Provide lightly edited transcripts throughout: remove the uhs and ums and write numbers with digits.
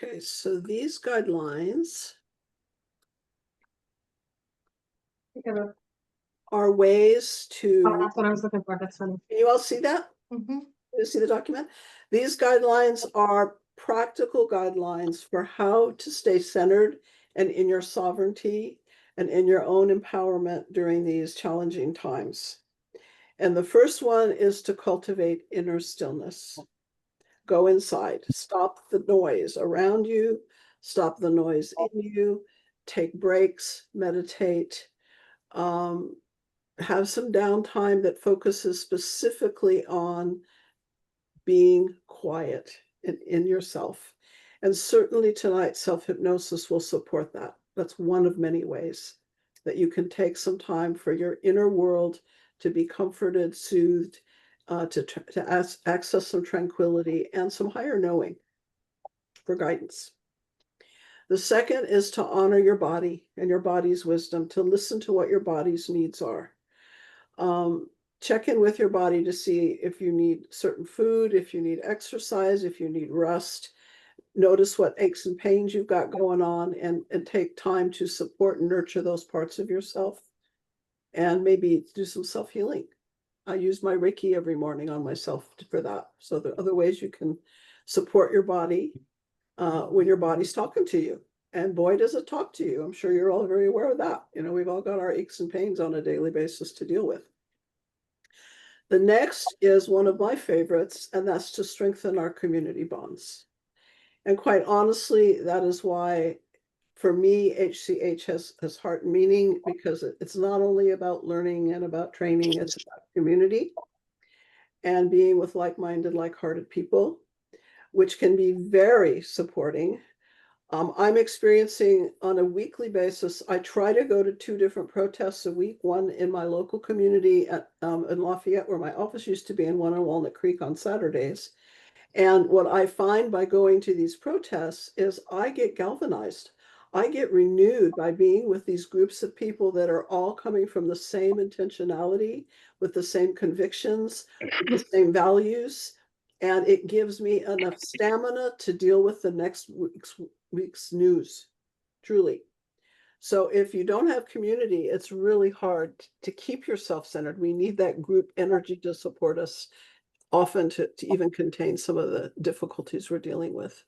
Okay, so these guidelines are ways to. That's what I was looking for. That's funny. Can you all see that? You see the document? These guidelines are practical guidelines for how to stay centered and in your sovereignty and in your own empowerment during these challenging times. And the first one is to cultivate inner stillness. Go inside, stop the noise around you, stop the noise in you, take breaks, meditate, have some downtime that focuses specifically on being quiet in yourself. And certainly tonight, self-hypnosis will support that. That's one of many ways that you can take some time for your inner world to be comforted, soothed, to access some tranquility and some higher knowing for guidance. The second is to honor your body and your body's wisdom, to listen to what your body's needs are. Check in with your body to see if you need certain food, if you need exercise, if you need rest. Notice what aches and pains you've got going on, and take time to support and nurture those parts of yourself. And maybe do some self-healing. I use my Reiki every morning on myself for that. So there are other ways you can support your body when your body's talking to you. And boy, does it talk to you. I'm sure you're all very aware of that. You know, we've all got our aches and pains on a daily basis to deal with. The next is one of my favorites, and that's to strengthen our community bonds. And quite honestly, that is why, for me, HCH has heart and meaning, because it's not only about learning and about training, it's about community and being with like-minded, like-hearted people, which can be very supporting. I'm experiencing on a weekly basis, I try to go to 2 different protests a week, one in my local community in Lafayette, where my office used to be, and one in Walnut Creek on Saturdays. And what I find by going to these protests is I get galvanized. I get renewed by being with these groups of people that are all coming from the same intentionality, with the same convictions, with the same values. And it gives me enough stamina to deal with the next week's news, truly. So if you don't have community, it's really hard to keep yourself centered. We need that group energy to support us, often to even contain some of the difficulties we're dealing with.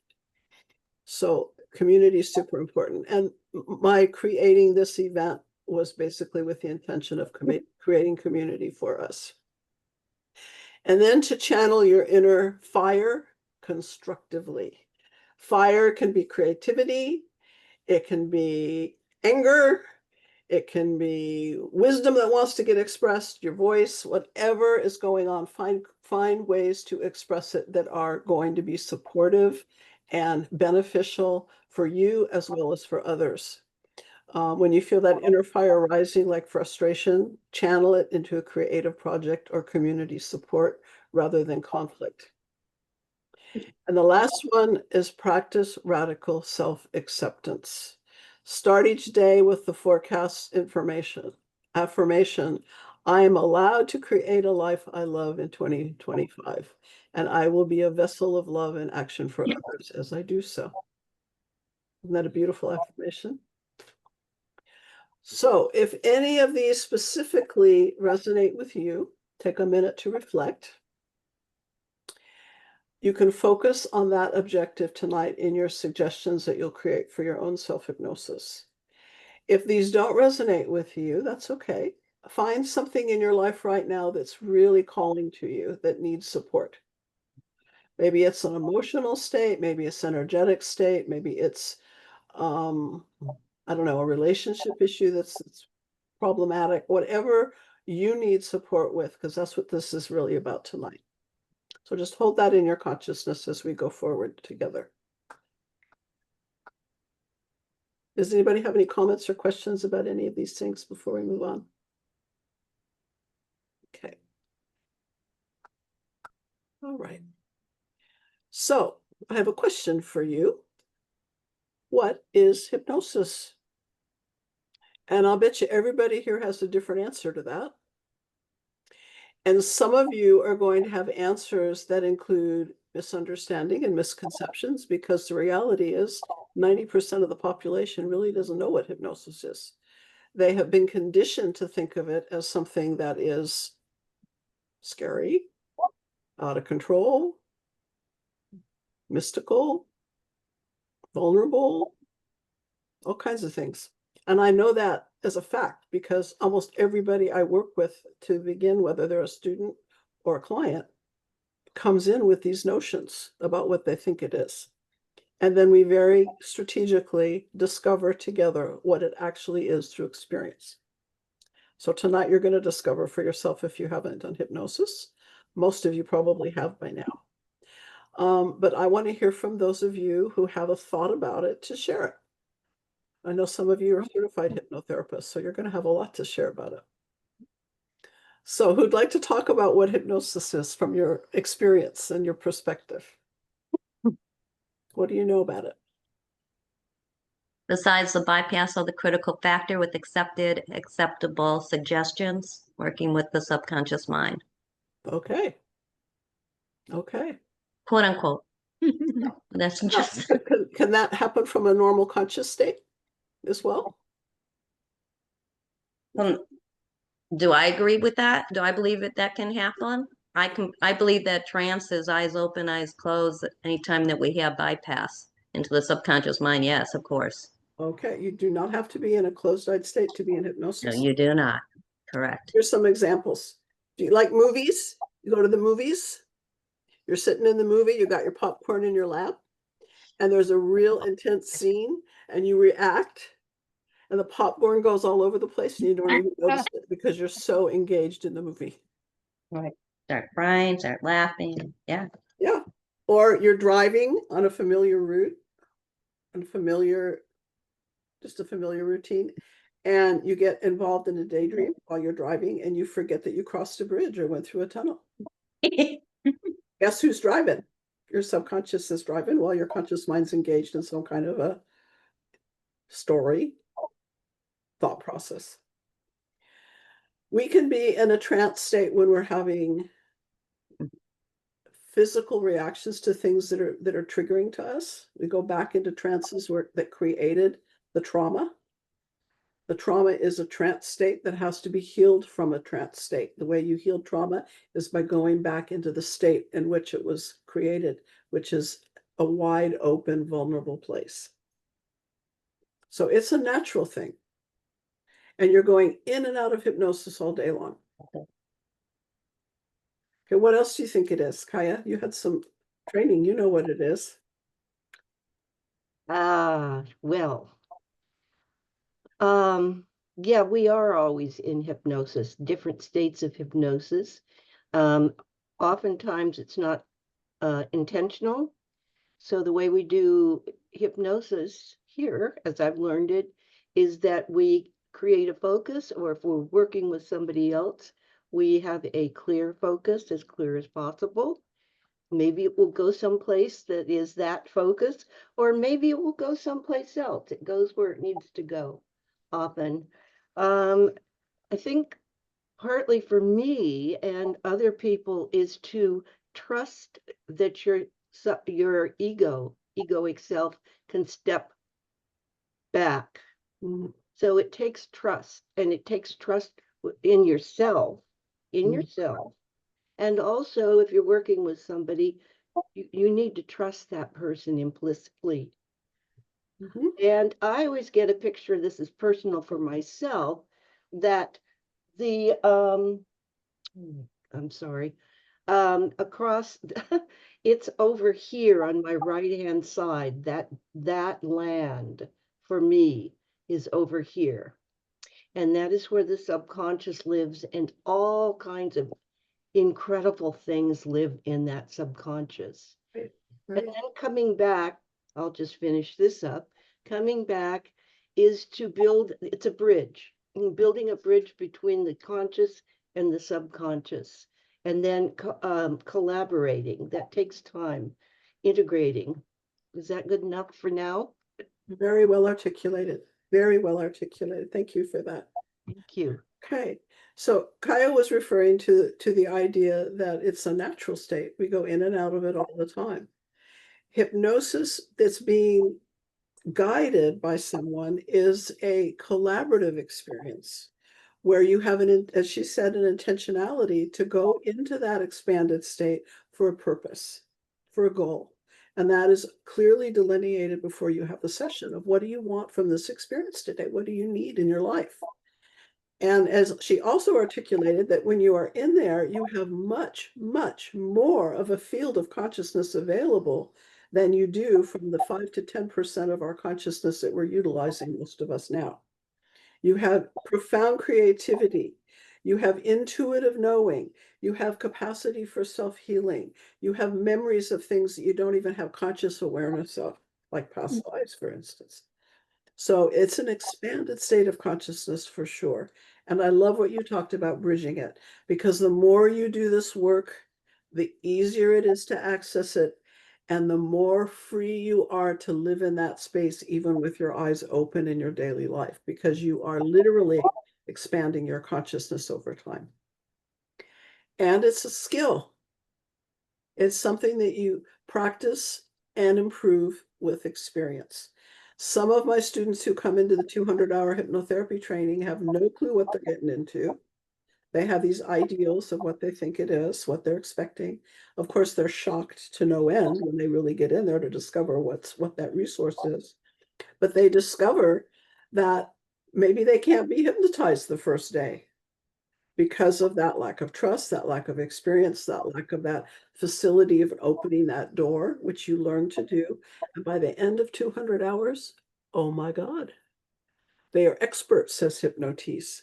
So community is super important. And my creating this event was basically with the intention of creating community for us. And then to channel your inner fire constructively. Fire can be creativity, it can be anger, it can be wisdom that wants to get expressed, your voice, whatever is going on, find ways to express it that are going to be supportive and beneficial for you as well as for others. When you feel that inner fire rising like frustration, channel it into a creative project or community support rather than conflict. And the last one is practice radical self-acceptance. Start each day with the forecast affirmation. I am allowed to create a life I love in 2025, and I will be a vessel of love and action for others as I do so. Isn't that a beautiful affirmation? So if any of these specifically resonate with you, take a minute to reflect. You can focus on that objective tonight in your suggestions that you'll create for your own self-hypnosis. If these don't resonate with you, that's okay. Find something in your life right now that's really calling to you that needs support. Maybe it's an emotional state, maybe it's an energetic state, maybe it's, I don't know, a relationship issue that's problematic, whatever you need support with, because that's what this is really about tonight. So just hold that in your consciousness as we go forward together. Does anybody have any comments or questions about any of these things before we move on? Okay. All right. So I have a question for you. What is hypnosis? And I'll bet you everybody here has a different answer to that. And some of you are going to have answers that include misunderstanding and misconceptions, because the reality is 90% of the population really doesn't know what hypnosis is. They have been conditioned to think of it as something that is scary, out of control, mystical, vulnerable, all kinds of things. And I know that as a fact because almost everybody I work with to begin, whether they're a student or a client, comes in with these notions about what they think it is. And then we very strategically discover together what it actually is through experience. So tonight you're going to discover for yourself if you haven't done hypnosis. Most of you probably have by now. But I want to hear from those of you who have a thought about it to share it. I know some of you are certified hypnotherapists, so you're going to have a lot to share about it. So who'd like to talk about what hypnosis is from your experience and your perspective? What do you know about it? Besides the bypass of the critical factor with acceptable suggestions, working with the subconscious mind, Okay. Okay. quote unquote. That's Now, just can that happen from a normal conscious state as well? Do I agree with that? Do I believe that can happen? I believe that trance is eyes open, eyes closed anytime that we have bypass into the subconscious mind. Yes, of course. Okay, you do not have to be in a closed-eyed state to be in No, hypnosis. you do not. Correct. Here's some examples. Do you like movies? You go to the movies, you're sitting in the movie, you got your popcorn in your lap, and there's a real intense scene, and you react, and the popcorn goes all over the place, and you don't even notice it because you're so engaged in the movie. Right. Start crying, start laughing. Yeah. Yeah. Or you're driving on a familiar route, just a familiar routine, and you get involved in a daydream while you're driving, and you forget that you crossed a bridge or went through a tunnel. Guess who's driving? Your subconscious is driving while your conscious mind's engaged in some kind of a story, thought process. We can be in a trance state when we're having physical reactions to things that are triggering to us. We go back into trances that created the trauma. The trauma is a trance state that has to be healed from a trance state. The way you heal trauma is by going back into the state in which it was created, which is a wide open, vulnerable place. So it's a natural thing. And you're going in and out of hypnosis all day long. Okay, what else do you think it is? Kaya, you had some training. You know what it is. Well, yeah, we are always in hypnosis, different states of hypnosis. Oftentimes it's not intentional. So the way we do hypnosis here, as I've learned it, is that we create a focus, or if we're working with somebody else, we have a clear focus, as clear as possible. Maybe it will go someplace that is that focus, or maybe it will go someplace else. It goes where it needs to go often. I think partly for me and other people is to trust that your egoic self can step back. Mm. So it takes trust, and it takes trust in yourself, And also, if you're working with somebody, you need to trust that person implicitly. Mm-hmm. And I always get a picture, this is personal for myself, that the I'm sorry, across it's over here on my right hand side, that land for me is over here. And that is where the subconscious lives, and all kinds of incredible things live in that subconscious. Right. And then coming back, I'll just finish this up. Coming back is to build, it's a bridge, building a bridge between the conscious and the subconscious, and then collaborating. That takes time, integrating. Is that good enough for now? Very well articulated. Very well articulated. Thank you for that. Thank you. Okay, so Kaya was referring to the idea that it's a natural state. We go in and out of it all the time. Hypnosis that's being guided by someone is a collaborative experience where you have as she said, an intentionality to go into that expanded state for a purpose, for a goal. And that is clearly delineated before you have the session of what do you want from this experience today? What do you need in your life? And as she also articulated, that when you are in there, you have much, much more of a field of consciousness available than you do from the 5 to 10% of our consciousness that we're utilizing, most of us now. You have profound creativity. You have intuitive knowing. You have capacity for self-healing. You have memories of things that you don't even have conscious awareness of, like past lives, for instance. So it's an expanded state of consciousness for sure. And I love what you talked about bridging it, because the more you do this work, the easier it is to access it, and the more free you are to live in that space, even with your eyes open in your daily life, because you are literally expanding your consciousness over time. And it's a skill. It's something that you practice and improve with experience. Some of my students who come into the 200-hour hypnotherapy training have no clue what they're getting into. They have these ideals of what they think it is, what they're expecting. Of course, they're shocked to no end when they really get in there to discover what that resource is. But they discover that maybe they can't be hypnotized the first day because of that lack of trust, that lack of experience, that lack of that facility of opening that door, which you learn to do. And by the end of 200 hours, oh my God, they are experts, says Hypnotis.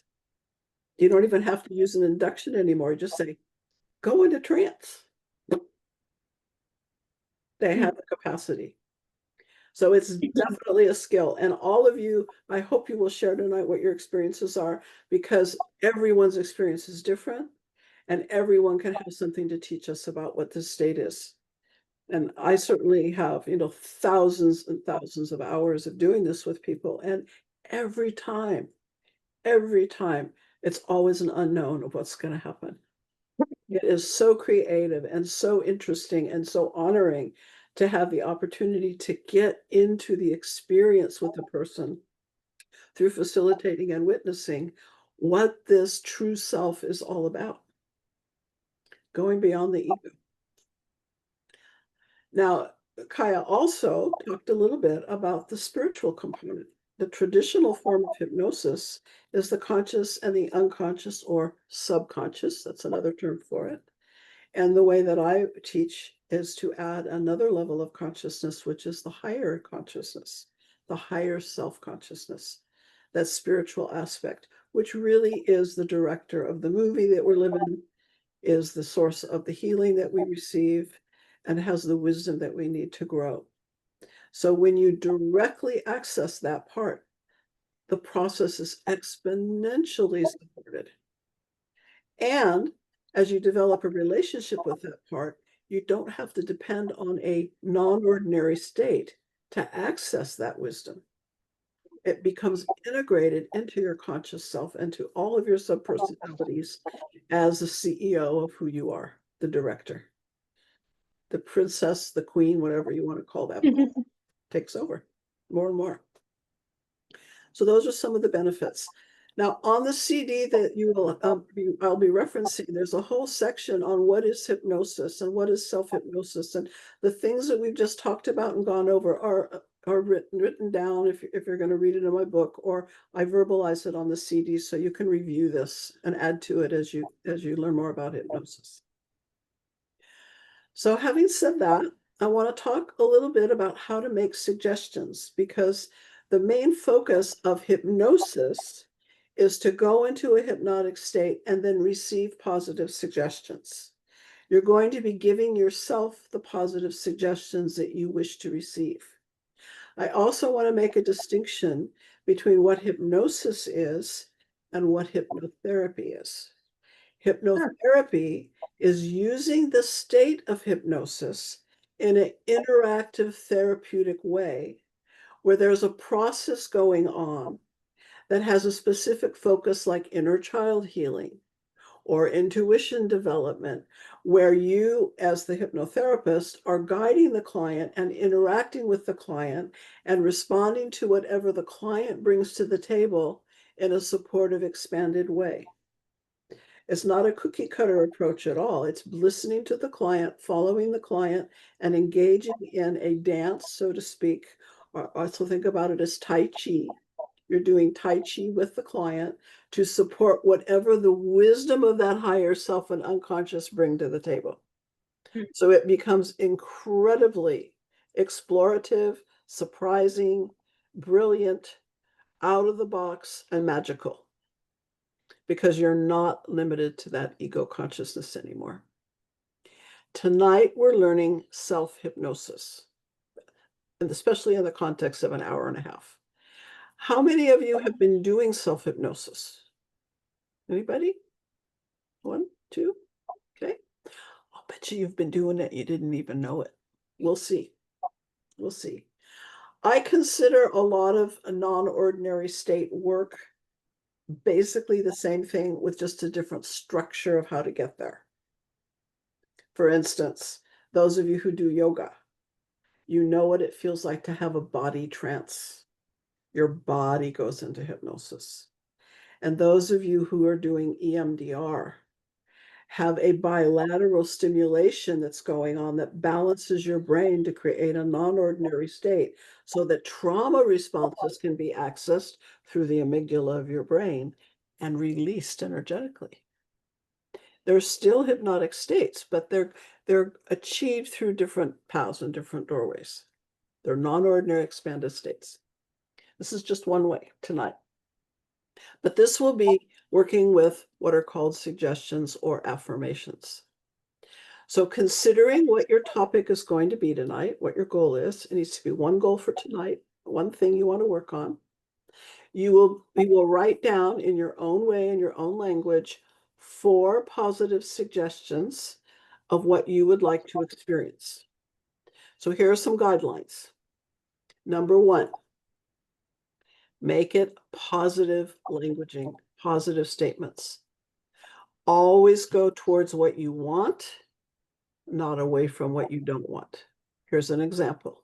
You don't even have to use an induction anymore. Just say, go into trance. They have the capacity. So it's definitely a skill. And all of you, I hope you will share tonight what your experiences are, because everyone's experience is different and everyone can have something to teach us about what this state is. And I certainly have, thousands and thousands of hours of doing this with people. And every time, it's always an unknown of what's going to happen. It is so creative and so interesting and so honoring to have the opportunity to get into the experience with the person through facilitating and witnessing what this true self is all about, going beyond the ego. Now, Kaya also talked a little bit about the spiritual component. The traditional form of hypnosis is the conscious and the unconscious, or subconscious. That's another term for it. And the way that I teach is to add another level of consciousness, which is the higher consciousness, the higher self-consciousness, that spiritual aspect, which really is the director of the movie that we're living, is the source of the healing that we receive, and has the wisdom that we need to grow. So when you directly access that part, the process is exponentially supported. And as you develop a relationship with that part, you don't have to depend on a non-ordinary state to access that wisdom. It becomes integrated into your conscious self and to all of your subpersonalities as the CEO of who you are, the director. The princess, the queen, whatever you want to call that, takes over more and more. So those are some of the benefits. Now, on the CD that I'll be referencing, there's a whole section on what is hypnosis and what is self-hypnosis, and the things that we've just talked about and gone over are written down if you're going to read it in my book, or I verbalize it on the CD so you can review this and add to it as you learn more about hypnosis. So having said that, I want to talk a little bit about how to make suggestions, because the main focus of hypnosis is to go into a hypnotic state and then receive positive suggestions. You're going to be giving yourself the positive suggestions that you wish to receive. I also want to make a distinction between what hypnosis is and what hypnotherapy is. Hypnotherapy is using the state of hypnosis in an interactive therapeutic way, where there's a process going on that has a specific focus like inner child healing or intuition development, where you, as the hypnotherapist, are guiding the client and interacting with the client and responding to whatever the client brings to the table in a supportive, expanded way. It's not a cookie cutter approach at all. It's listening to the client, following the client, and engaging in a dance, so to speak. Or also think about it as Tai Chi. You're doing Tai Chi with the client to support whatever the wisdom of that higher self and unconscious bring to the table. So it becomes incredibly explorative, surprising, brilliant, out of the box, and magical, because you're not limited to that ego consciousness anymore. Tonight, we're learning self-hypnosis, and especially in the context of an hour and a half. How many of you have been doing self-hypnosis? Anybody? One, two? Okay. I'll bet you've been doing it. You didn't even know it. We'll see. We'll see. I consider a lot of non-ordinary state work basically the same thing with just a different structure of how to get there. For instance, those of you who do yoga, you know what it feels like to have a body trance. Your body goes into hypnosis. And those of you who are doing EMDR have a bilateral stimulation that's going on that balances your brain to create a non-ordinary state so that trauma responses can be accessed through the amygdala of your brain and released energetically. They're still hypnotic states, but they're achieved through different paths and different doorways. They're non-ordinary expanded states. This is just one way tonight. But this will be working with what are called suggestions or affirmations. So considering what your topic is going to be tonight, what your goal is, it needs to be one goal for tonight, one thing you want to work on. You will write down in your own way, in your own language, 4 positive suggestions of what you would like to experience. So here are some guidelines. Number 1, make it positive languaging, positive statements. Always go towards what you want, not away from what you don't want. Here's an example.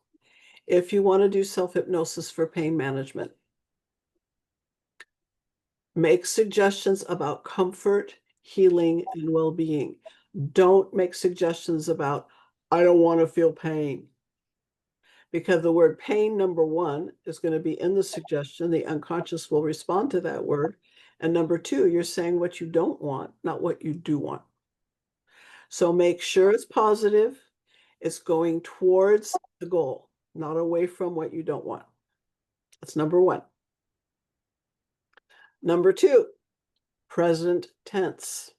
If you want to do self-hypnosis for pain management, make suggestions about comfort, healing, and well-being. Don't make suggestions about, I don't want to feel pain. Because the word pain, number 1, is going to be in the suggestion. The unconscious will respond to that word. And number 2, you're saying what you don't want, not what you do want. So make sure it's positive. It's going towards the goal, not away from what you don't want. That's number 1. Number 2, present tense.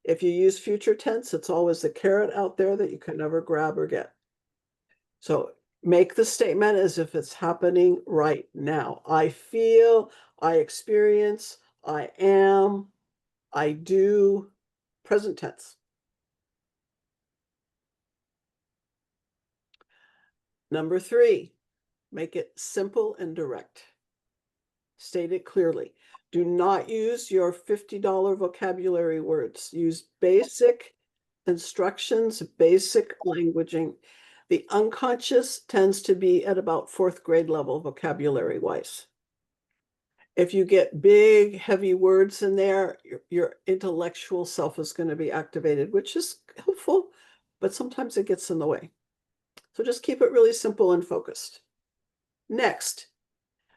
If you use future tense, it's always the carrot out there that you can never grab or get. So make the statement as if it's happening right now. I feel, I experience, I am, I do, present tense. Number 3, make it simple and direct. State it clearly. Do not use your $50 vocabulary words. Use basic instructions, basic languaging. The unconscious tends to be at about 4th grade level vocabulary-wise. If you get big, heavy words in there, your intellectual self is going to be activated, which is helpful, but sometimes it gets in the way. So just keep it really simple and focused. Next,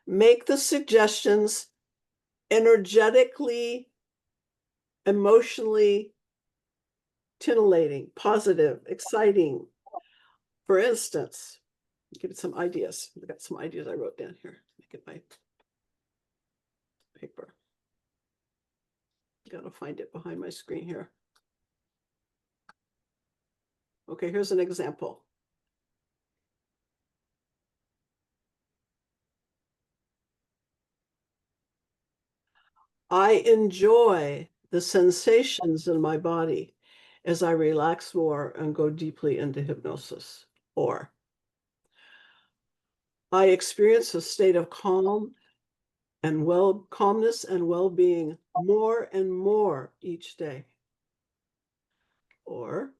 make the suggestions energetically, emotionally titillating, positive, exciting. For instance, give it some ideas. I've got some ideas I wrote down here. Look at my paper. Gotta find it behind my screen here. Okay, here's an example. I enjoy the sensations in my body as I relax more and go deeply into hypnosis. Or I experience a state of calm and calmness and well-being more and more each day. Or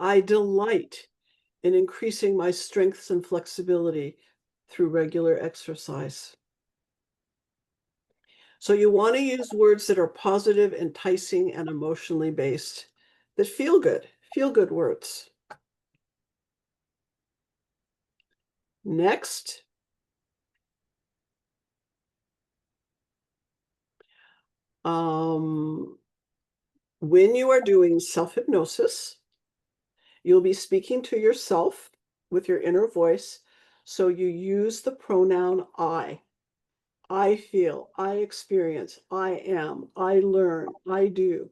I delight in increasing my strengths and flexibility through regular exercise. So you want to use words that are positive, enticing, and emotionally based, that feel good words. Next, when you are doing self-hypnosis, you'll be speaking to yourself with your inner voice. So you use the pronoun I. I feel, I experience, I am, I learn, I do.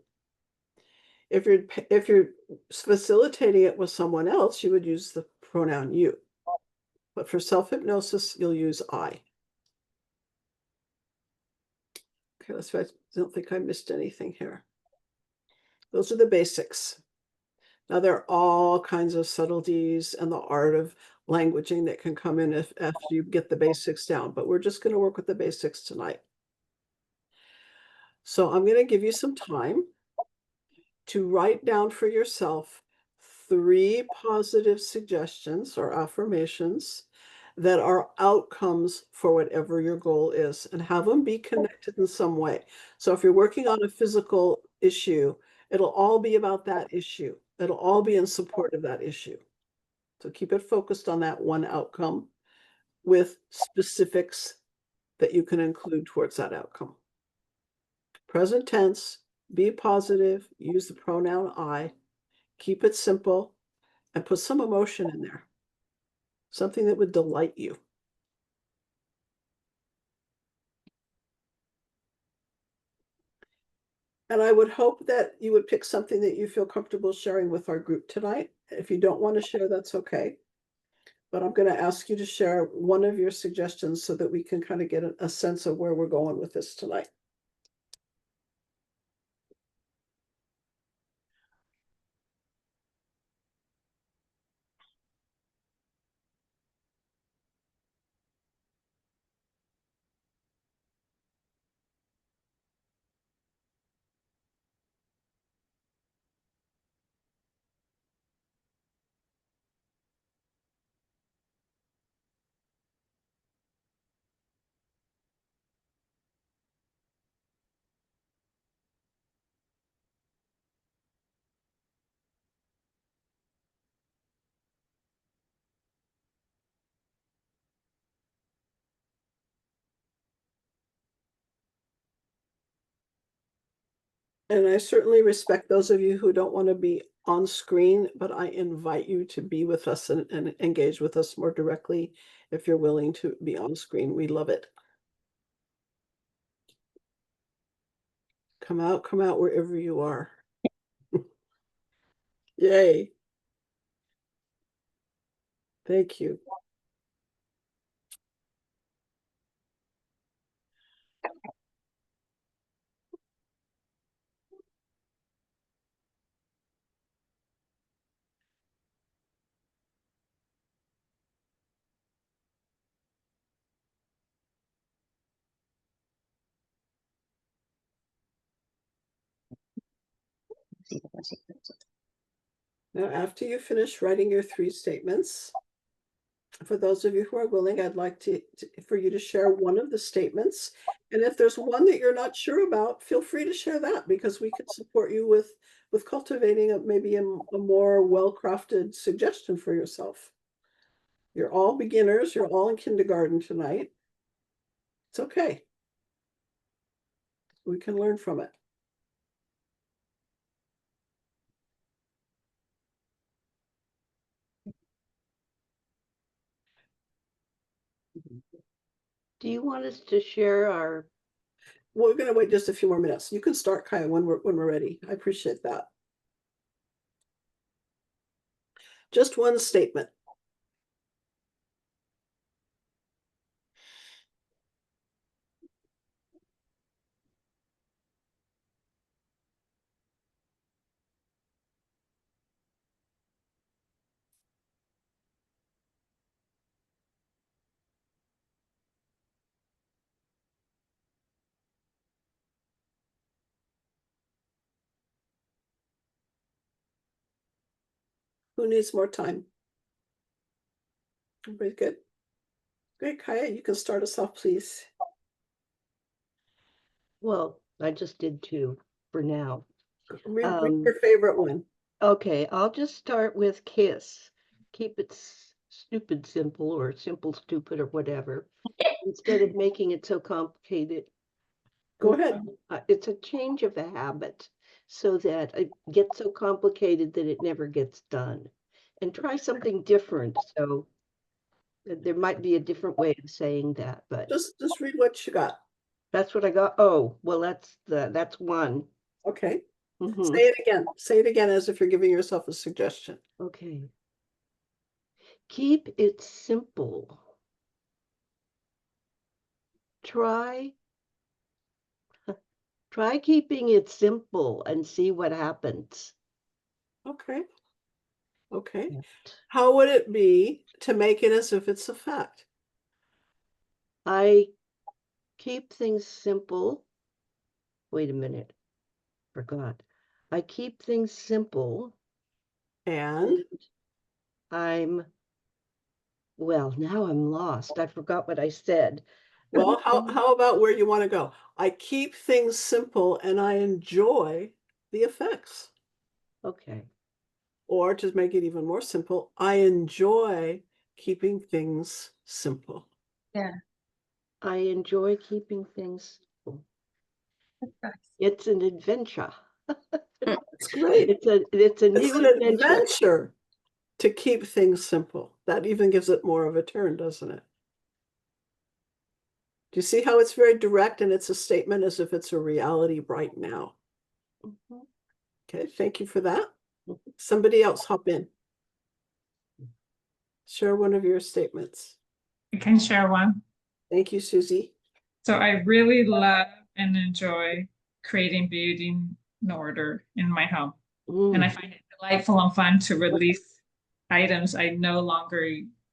If you're facilitating it with someone else, you would use the pronoun you. But for self-hypnosis, you'll use I. Okay, let's try. I don't think I missed anything here. Those are the basics. Now, there are all kinds of subtleties and the art of languaging that can come in if after you get the basics down, but we're just going to work with the basics tonight. So I'm going to give you some time to write down for yourself 3 positive suggestions or affirmations that are outcomes for whatever your goal is, and have them be connected in some way. So if you're working on a physical issue, it'll all be about that issue. It'll all be in support of that issue. So keep it focused on that one outcome with specifics that you can include towards that outcome. Present tense, be positive, use the pronoun I, keep it simple, and put some emotion in there, something that would delight you. And I would hope that you would pick something that you feel comfortable sharing with our group tonight. If you don't want to share, that's okay. But I'm going to ask you to share one of your suggestions so that we can kind of get a sense of where we're going with this tonight. And I certainly respect those of you who don't want to be on screen, but I invite you to be with us and engage with us more directly if you're willing to be on screen. We love it. Come out wherever you are. Yay. Thank you. Now, after you finish writing your 3 statements, for those of you who are willing, I'd like for you to share one of the statements. And if there's one that you're not sure about, feel free to share that, because we can support you with cultivating maybe a more well-crafted suggestion for yourself. You're all beginners. You're all in kindergarten tonight. It's okay. We can learn from it. Do you want us to share our? We're going to wait just a few more minutes. You can start, Kaya, when we're ready. I appreciate that. Just one statement. Who needs more time? Everybody good? Great, Kaya, you can start us off, please. Well, I just did two for now. Read your favorite one. Okay, I'll just start with KISS. Keep it stupid simple, or simple stupid, or whatever, instead of making it so complicated. Go ahead. It's a change of a habit so that it gets so complicated that it never gets done. And try something different. So there might be a different way of saying that, but Just read what you got. that's what I got. Oh, well, that's one. Okay. Mhm. Say it again. Say it again as if you're giving yourself a suggestion. Okay. Keep it simple. Try keeping it simple and see what happens. Okay. Okay. Yeah. How would it be to make it as if it's a fact? I keep things simple. Wait a minute. Forgot. I keep things simple. And Well, now I'm lost. I forgot what I said. well, how about where you want to go? I keep things simple and I enjoy the effects. Okay. Or to make it even more simple, I enjoy keeping things simple. Yeah. I enjoy keeping things simple. It's an adventure. It's great. It's a It's new an adventure. adventure to keep things simple. That even gives it more of a turn, doesn't it? Do you see how it's very direct and it's a statement as if it's a reality right now? Mhm. Okay, thank you for that. Somebody else hop in. Share one of your statements. I can share one. Thank you, Susie. So I really love and enjoy creating beauty and order in my home. And I Mm, find it delightful and fun to release items I no longer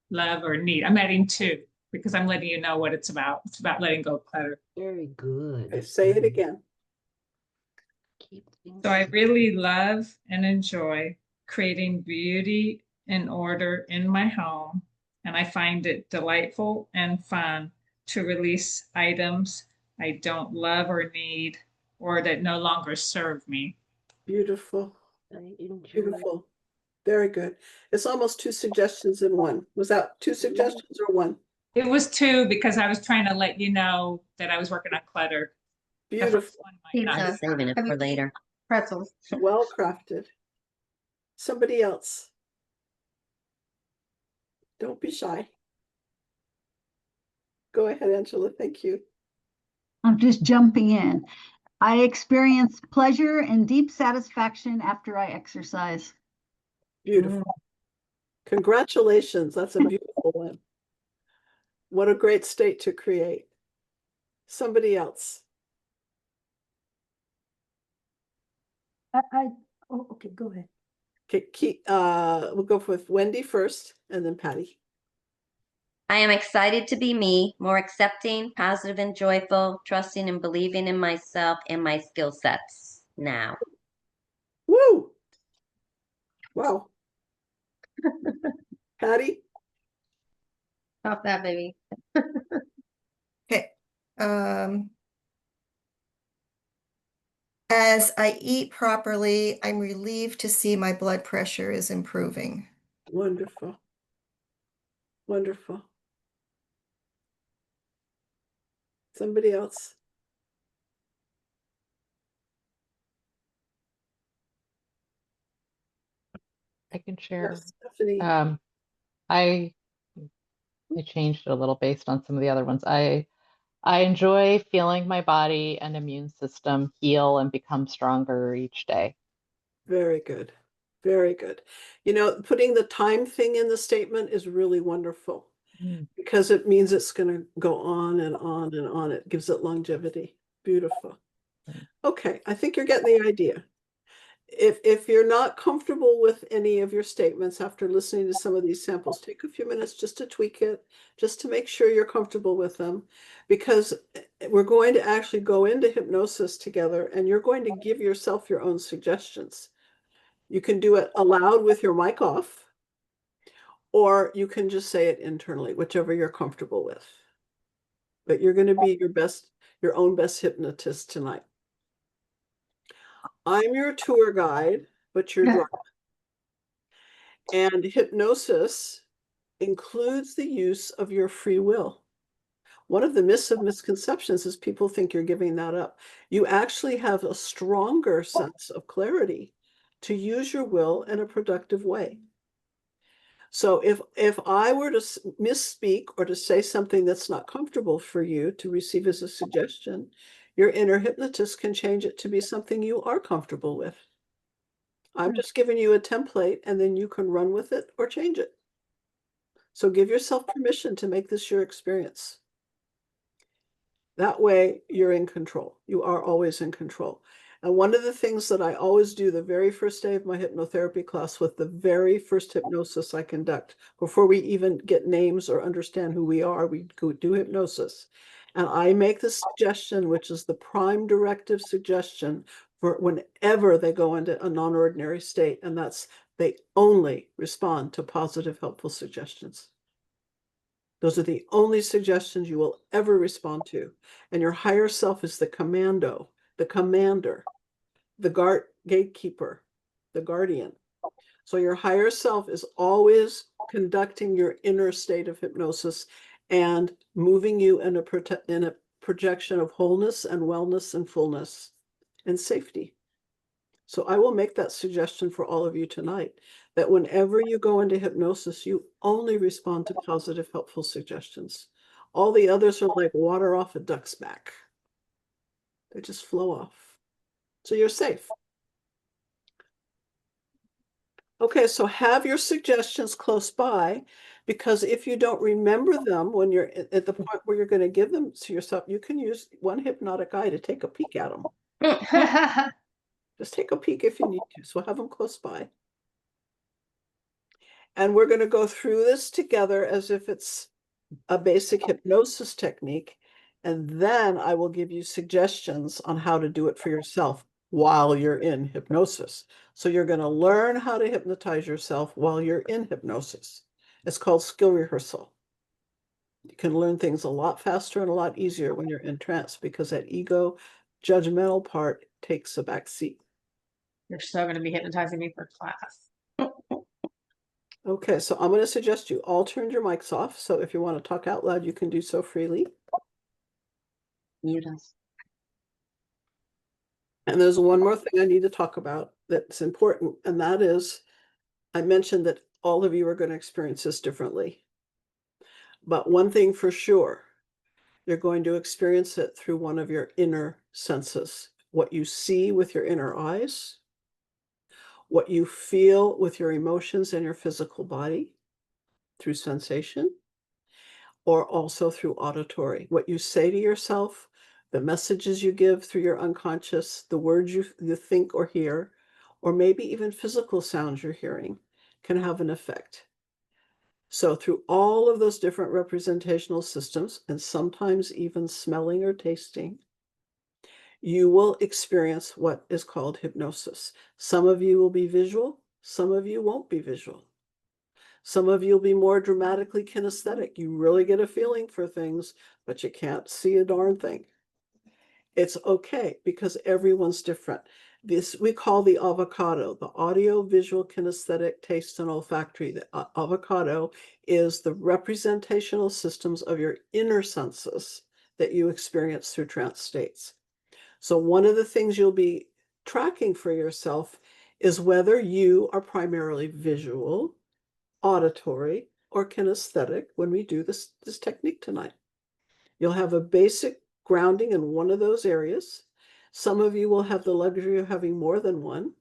love or need. I'm adding two because I'm letting you know what it's about. It's about letting go of clutter. very good. Okay, say it again. Keep things So I simple. really love and enjoy creating beauty and order in my home. And I find it delightful and fun to release items I don't love or need or that no longer serve me. Beautiful, I enjoy. beautiful. Very good. It's almost two suggestions in one. Was that two suggestions or one? It was two because I was trying to let you know that I was working on clutter. The first Beautiful, one might not. I'm saving it for later. Pretzels. well crafted. Somebody else. Don't be shy. Go ahead, Angela. Thank you. I'm just jumping in. I experience pleasure and deep satisfaction after I exercise. Beautiful. Congratulations. That's a beautiful one. What a great state to create. Somebody else. Oh, okay, go ahead. Okay, we'll go with Wendy first and then Patty. I am excited to be me, more accepting, positive, and joyful, trusting and believing in myself and my skill sets now. Woo! Wow. Patty? Stop that, baby. Okay. As I eat properly, I'm relieved to see my blood pressure is improving. Wonderful. Wonderful. Somebody else. I can share. Yes, Stephanie. I changed it a little based on some of the other ones. I enjoy feeling my body and immune system heal and become stronger each day. Very good. Very good. You know, putting the time thing in the statement is really wonderful because it means it's going to go on and on and on. It gives it longevity. Beautiful. Okay, I think you're getting the idea. If you're not comfortable with any of your statements after listening to some of these samples, take a few minutes just to tweak it, just to make sure you're comfortable with them, because we're going to actually go into hypnosis together and you're going to give yourself your own suggestions. You can do it aloud with your mic off, or you can just say it internally, whichever you're comfortable with. But you're going to be your own best hypnotist tonight. I'm your tour guide, but you're driving. And hypnosis includes the use of your free will. One of the myths of misconceptions is people think you're giving that up. You actually have a stronger sense of clarity to use your will in a productive way. So if I were to misspeak or to say something that's not comfortable for you to receive as a suggestion, your inner hypnotist can change it to be something you are comfortable with. I'm just giving you a template, and then you can run with it or change it. So give yourself permission to make this your experience. That way you're in control. You are always in control. And one of the things that I always do the very first day of my hypnotherapy class, with the very first hypnosis I conduct, before we even get names or understand who we are, we go do hypnosis. And I make the suggestion, which is the prime directive suggestion for whenever they go into a non-ordinary state, and that's they only respond to positive, helpful suggestions. Those are the only suggestions you will ever respond to. And your higher self is the commando, the commander, the gatekeeper, the guardian. So your higher self is always conducting your inner state of hypnosis and moving you in a projection of wholeness and wellness and fullness and safety. So I will make that suggestion for all of you tonight, that whenever you go into hypnosis, you only respond to positive, helpful suggestions. All the others are like water off a duck's back. They just flow off. So you're safe. Okay, so have your suggestions close by, because if you don't remember them when you're at the point where you're going to give them to yourself, you can use one hypnotic eye to take a peek at them. Just take a peek if you need to. So have them close by. And we're going to go through this together as if it's a basic hypnosis technique. And then I will give you suggestions on how to do it for yourself while you're in hypnosis. So you're going to learn how to hypnotize yourself while you're in hypnosis. It's called skill rehearsal. You can learn things a lot faster and a lot easier when you're in trance, because that ego judgmental part takes a back seat. You're still going to be hypnotizing me for class. Okay, so I'm going to suggest you all turn your mics off. So if you want to talk out loud, you can do so freely. Mute us. And there's one more thing I need to talk about that's important, and that is, I mentioned that all of you are going to experience this differently. But one thing for sure, you're going to experience it through one of your inner senses. What you see with your inner eyes, what you feel with your emotions and your physical body through sensation, or also through auditory. What you say to yourself, the messages you give through your unconscious, the words you think or hear, or maybe even physical sounds you're hearing can have an effect. So through all of those different representational systems, and sometimes even smelling or tasting, you will experience what is called hypnosis. Some of you will be visual, some of you won't be visual. Some of you will be more dramatically kinesthetic. You really get a feeling for things, but you can't see a darn thing. It's okay, because everyone's different. This we call the avocado, the audio, visual, kinesthetic, taste, and olfactory. The avocado is the representational systems of your inner senses that you experience through trance states. So one of the things you'll be tracking for yourself is whether you are primarily visual, auditory, or kinesthetic when we do this technique tonight. You'll have a basic grounding in one of those areas. Some of you will have the luxury of having more than one.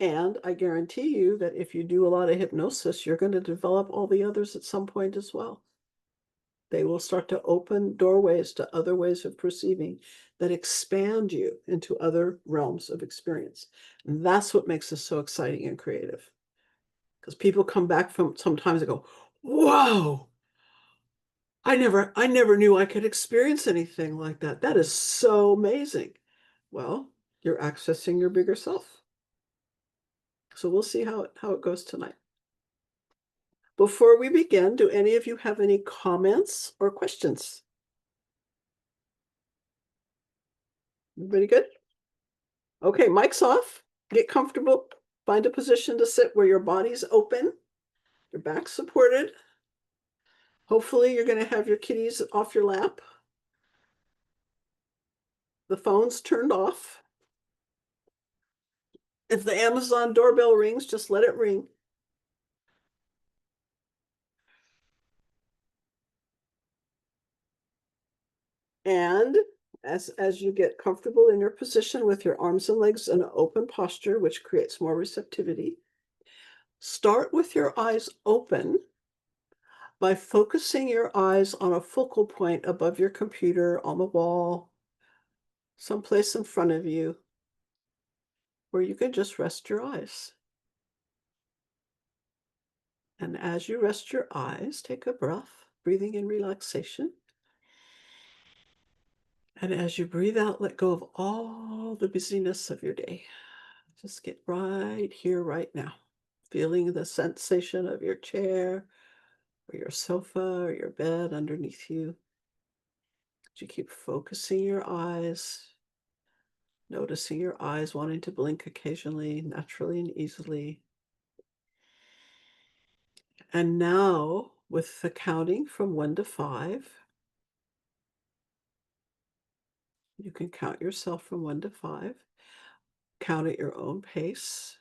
And I guarantee you that if you do a lot of hypnosis, you're going to develop all the others at some point as well. They will start to open doorways to other ways of perceiving that expand you into other realms of experience. And that's what makes this so exciting and creative. Because people come back from sometimes they go, whoa, I never knew I could experience anything like that. That is so amazing. Well, you're accessing your bigger self. So we'll see how it goes tonight. Before we begin, do any of you have any comments or questions? Everybody good? Okay, mic's off. Get comfortable. Find a position to sit where your body's open, your back's supported. Hopefully you're going to have your kitties off your lap. The phone's turned off. If the Amazon doorbell rings, just let it ring. And as you get comfortable in your position with your arms and legs in an open posture, which creates more receptivity, start with your eyes open by focusing your eyes on a focal point above your computer, on the wall, someplace in front of you, where you can just rest your eyes. And as you rest your eyes, take a breath, breathing in relaxation. And as you breathe out, let go of all the busyness of your day. Just get right here, right now, feeling the sensation of your chair or your sofa or your bed underneath you. As you keep focusing your eyes, noticing your eyes wanting to blink occasionally, naturally and easily. And now, with the counting from 1 to 5, you can count yourself from 1 to 5, count at your own pace,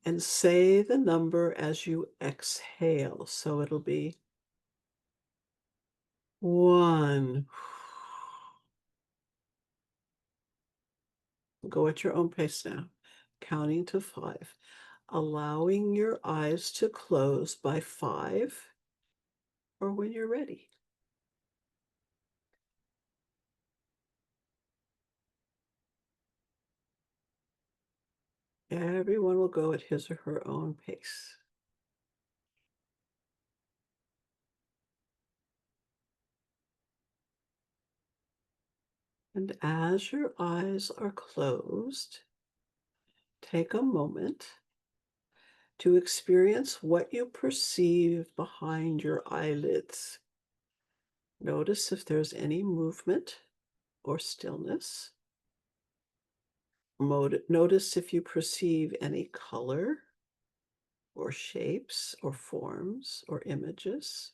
and say the number as you exhale. So it'll be 1. Go at your own pace now, counting to 5, allowing your eyes to close by 5 or when you're ready. Everyone will go at his or her own pace. And as your eyes are closed, take a moment to experience what you perceive behind your eyelids. Notice if there's any movement or stillness. Notice if you perceive any color or shapes or forms or images,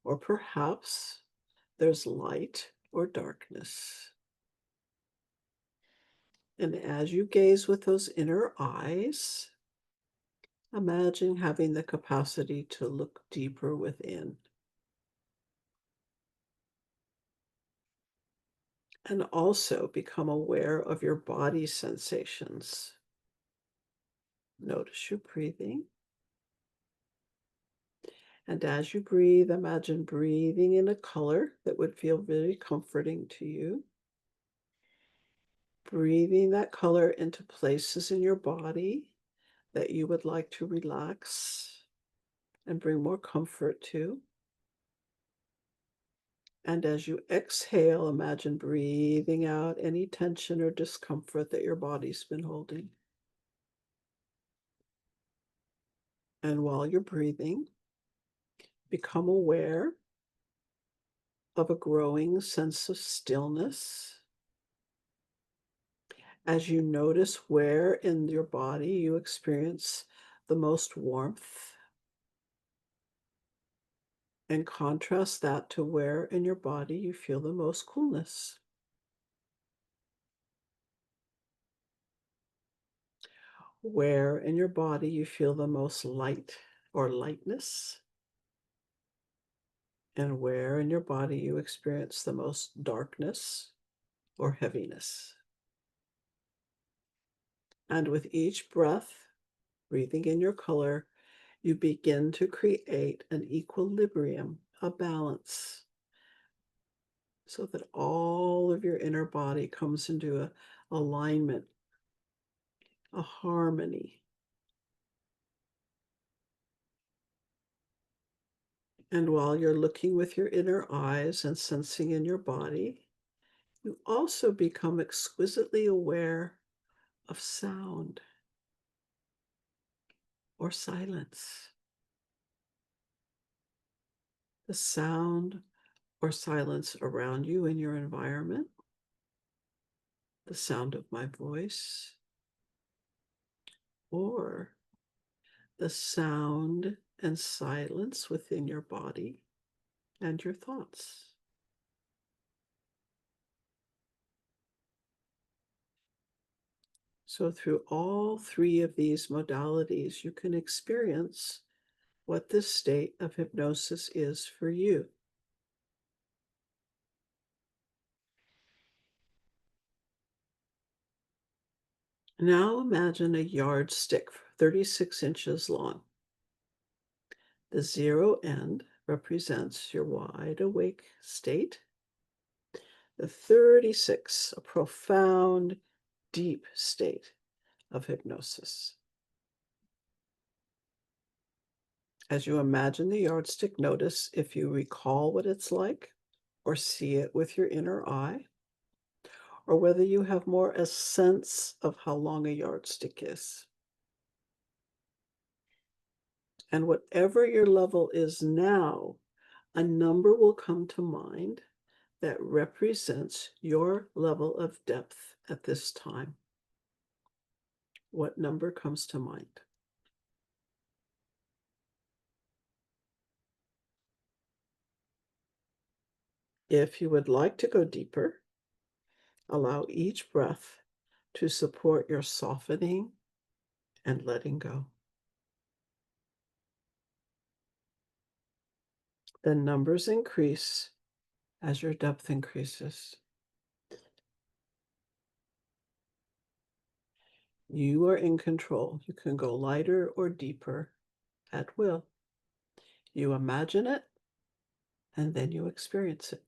or perhaps there's light or darkness. And as you gaze with those inner eyes, imagine having the capacity to look deeper within. And also become aware of your body sensations. Notice your breathing. And as you breathe, imagine breathing in a color that would feel very comforting to you. Breathing that color into places in your body that you would like to relax and bring more comfort to. And as you exhale, imagine breathing out any tension or discomfort that your body's been holding. And while you're breathing, become aware of a growing sense of stillness as you notice where in your body you experience the most warmth, and contrast that to where in your body you feel the most coolness. Where in your body you feel the most light or lightness, and where in your body you experience the most darkness or heaviness. And with each breath, breathing in your color, you begin to create an equilibrium, a balance, so that all of your inner body comes into a alignment, a harmony. And while you're looking with your inner eyes and sensing in your body, you also become exquisitely aware of sound. or silence. The sound or silence around you in your environment, the sound of my voice, or the sound and silence within your body and your thoughts. So through all three of these modalities, you can experience what this state of hypnosis is for you. Now imagine a yardstick 36 inches long. The zero end represents your wide awake state. The 36, a profound, deep state of hypnosis. As you imagine the yardstick, notice if you recall what it's like or see it with your inner eye, or whether you have more a sense of how long a yardstick is. And whatever your level is now, a number will come to mind that represents your level of depth at this time. What number comes to mind? If you would like to go deeper, allow each breath to support your softening and letting go. The numbers increase as your depth increases. You are in control. You can go lighter or deeper at will. You imagine it, and then you experience it.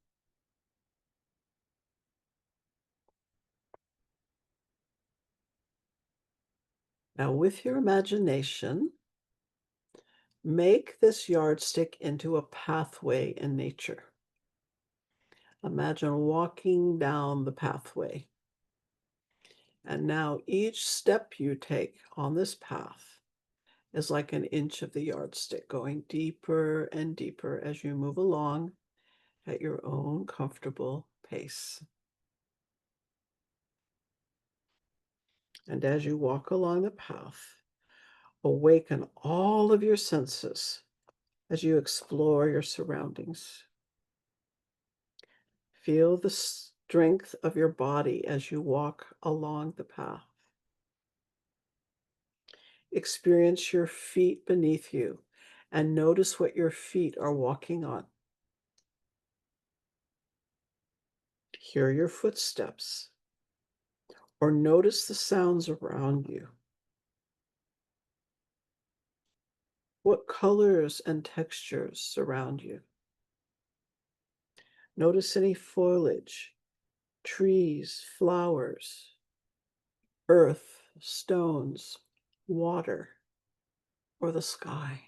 Now, with your imagination, make this yardstick into a pathway in nature. Imagine walking down the pathway. And now each step you take on this path is like an inch of the yardstick, going deeper and deeper as you move along at your own comfortable pace. And as you walk along the path, awaken all of your senses as you explore your surroundings. Feel the strength of your body as you walk along the path. Experience your feet beneath you and notice what your feet are walking on. Hear your footsteps or notice the sounds around you. What colors and textures surround you? Notice any foliage, trees, flowers, earth, stones, water, or the sky.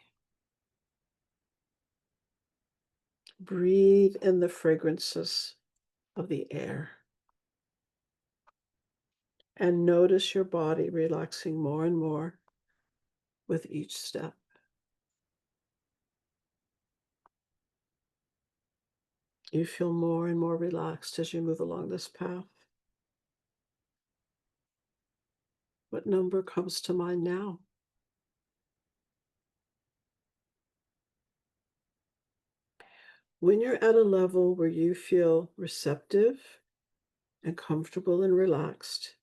Breathe in the fragrances of the air and notice your body relaxing more and more with each step. You feel more and more relaxed as you move along this path. What number comes to mind now? When you're at a level where you feel receptive and comfortable and relaxed,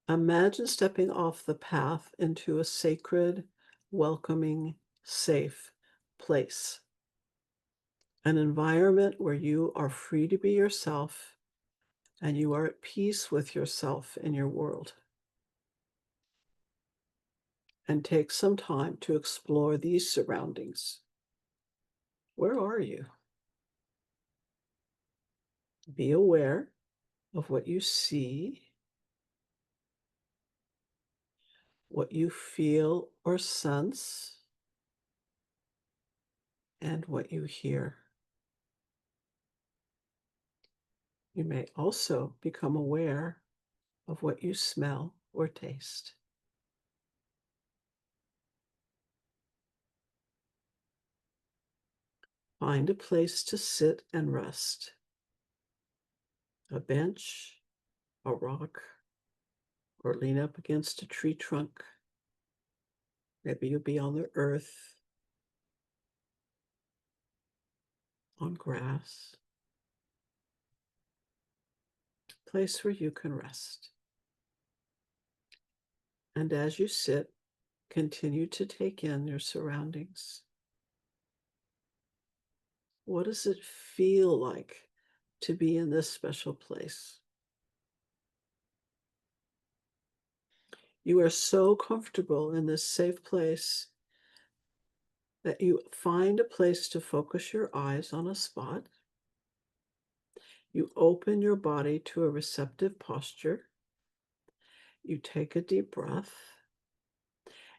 imagine stepping off the path into a sacred, welcoming, safe place. An environment where you are free to be yourself and you are at peace with yourself and your world. And take some time to explore these surroundings. Where are you? Be aware of what you see, what you feel or sense, and what you hear. You may also become aware of what you smell or taste. Find a place to sit and rest. A bench, a rock, or lean up against a tree trunk. Maybe you'll be on the earth, on grass. Place where you can rest. And as you sit, continue to take in your surroundings. What does it feel like to be in this special place? You are so comfortable in this safe place that you find a place to focus your eyes on a spot. You open your body to a receptive posture. You take a deep breath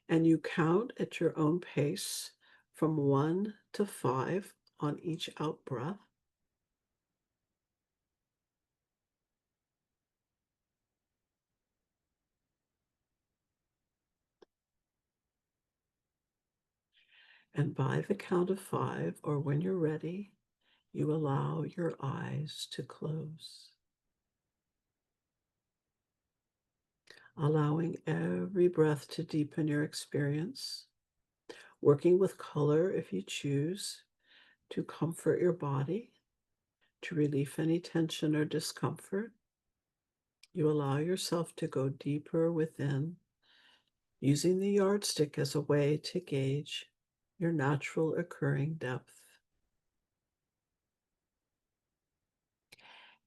and you count at your own pace from 1 to 5 on each out breath. And by the count of 5, or when you're ready, you allow your eyes to close, allowing every breath to deepen your experience, working with color if you choose to comfort your body, to relieve any tension or discomfort. You allow yourself to go deeper within, using the yardstick as a way to gauge your natural occurring depth.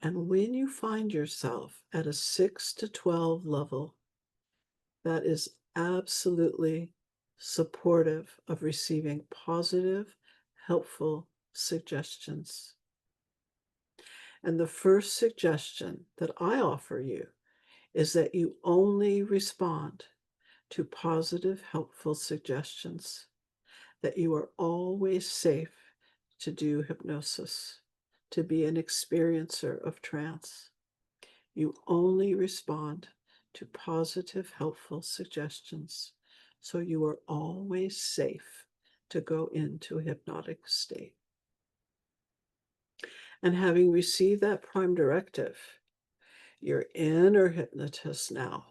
And when you find yourself at a 6 to 12 level, that is absolutely supportive of receiving positive, helpful suggestions. And the first suggestion that I offer you is that you only respond to positive, helpful suggestions, that you are always safe to do hypnosis, to be an experiencer of trance. You only respond to positive, helpful suggestions, so you are always safe to go into a hypnotic state. And having received that prime directive, your inner hypnotist now,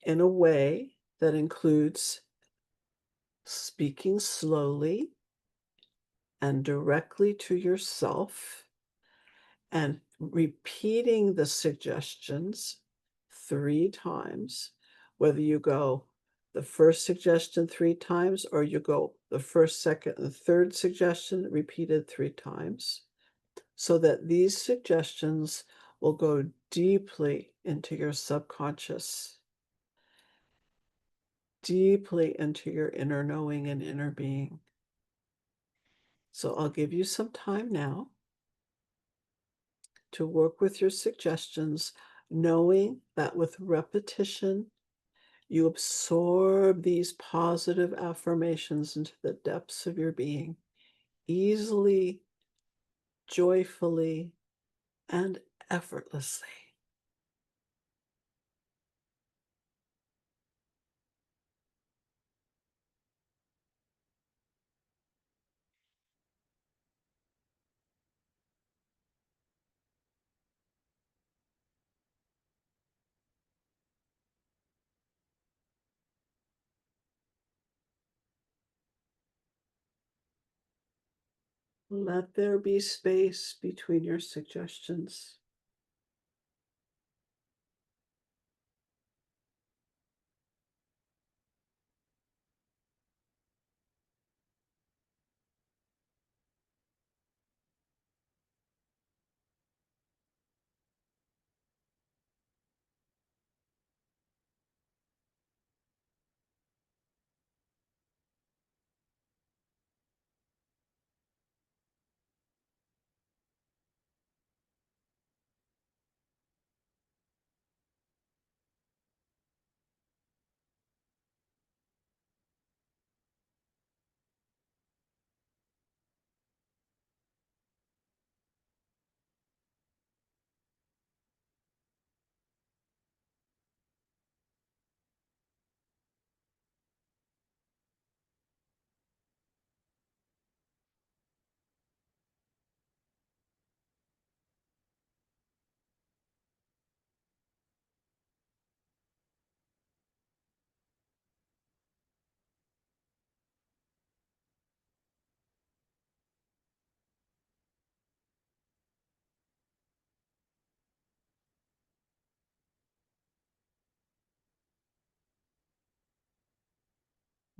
in a way that includes speaking slowly and directly to yourself and repeating the suggestions 3 times, whether you go the first suggestion 3 times or you go the first, second, and third suggestion repeated 3 times, so that these suggestions will go deeply into your subconscious, deeply into your inner knowing and inner being. So I'll give you some time now to work with your suggestions, knowing that with repetition, you absorb these positive affirmations into the depths of your being, easily, joyfully, and effortlessly. Let there be space between your suggestions.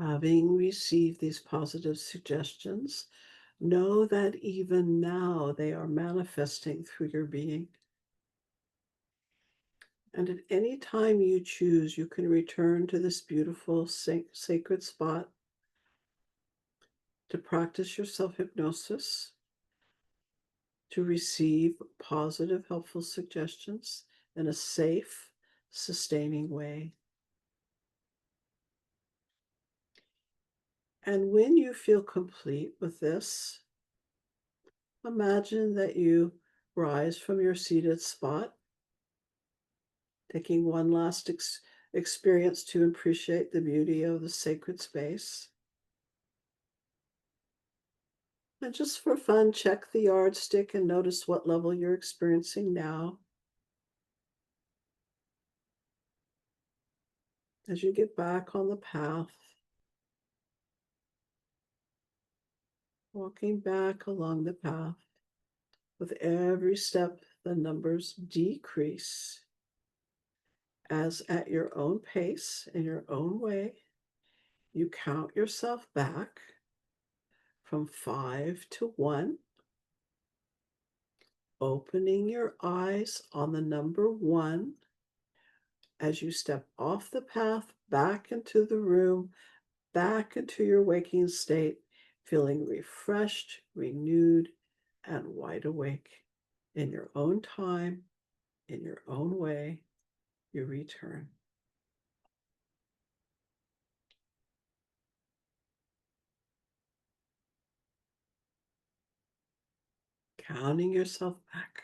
Having received these positive suggestions, know that even now they are manifesting through your being. And at any time you choose, you can return to this beautiful sacred spot to practice your self-hypnosis, to receive positive, helpful suggestions in a safe, sustaining way. And when you feel complete with this, imagine that you rise from your seated spot, taking one last experience to appreciate the beauty of the sacred space. And just for fun, check the yardstick and notice what level you're experiencing now. As you get back on the path, walking back along the path, with every step, the numbers decrease as at your own pace, in your own way, you count yourself back from 5 to 1, opening your eyes on the number 1 as you step off the path, back into the room, back into your waking state, feeling refreshed, renewed, and wide awake. In your own time, in your own way, you return. Counting yourself back.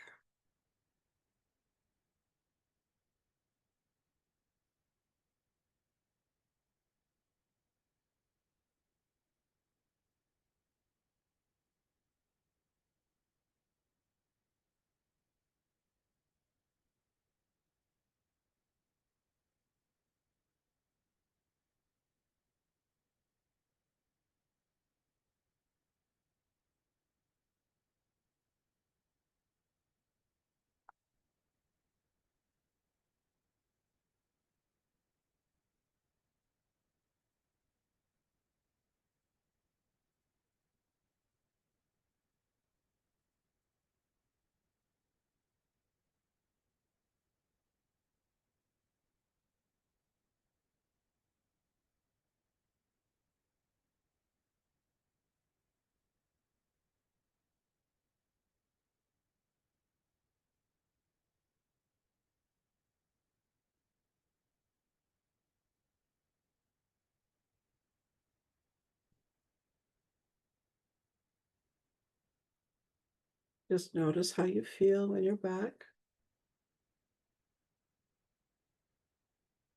Just notice how you feel when you're back.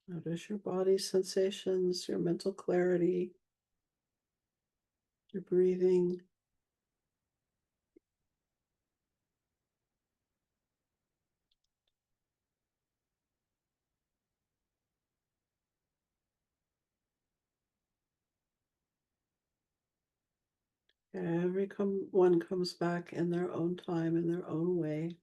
Notice your body sensations, your mental clarity, your breathing. One comes back in their own time, in their own way.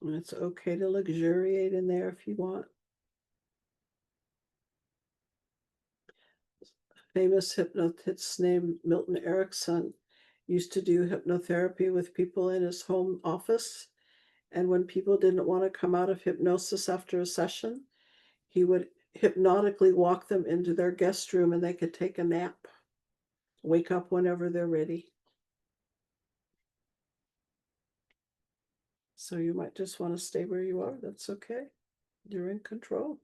And it's okay to luxuriate in there if you want. Famous hypnotist named Milton Erickson used to do hypnotherapy with people in his home office. And when people didn't want to come out of hypnosis after a session, he would hypnotically walk them into their guest room and they could take a nap, wake up whenever they're ready. So you might just want to stay where you are. That's okay. You're in control.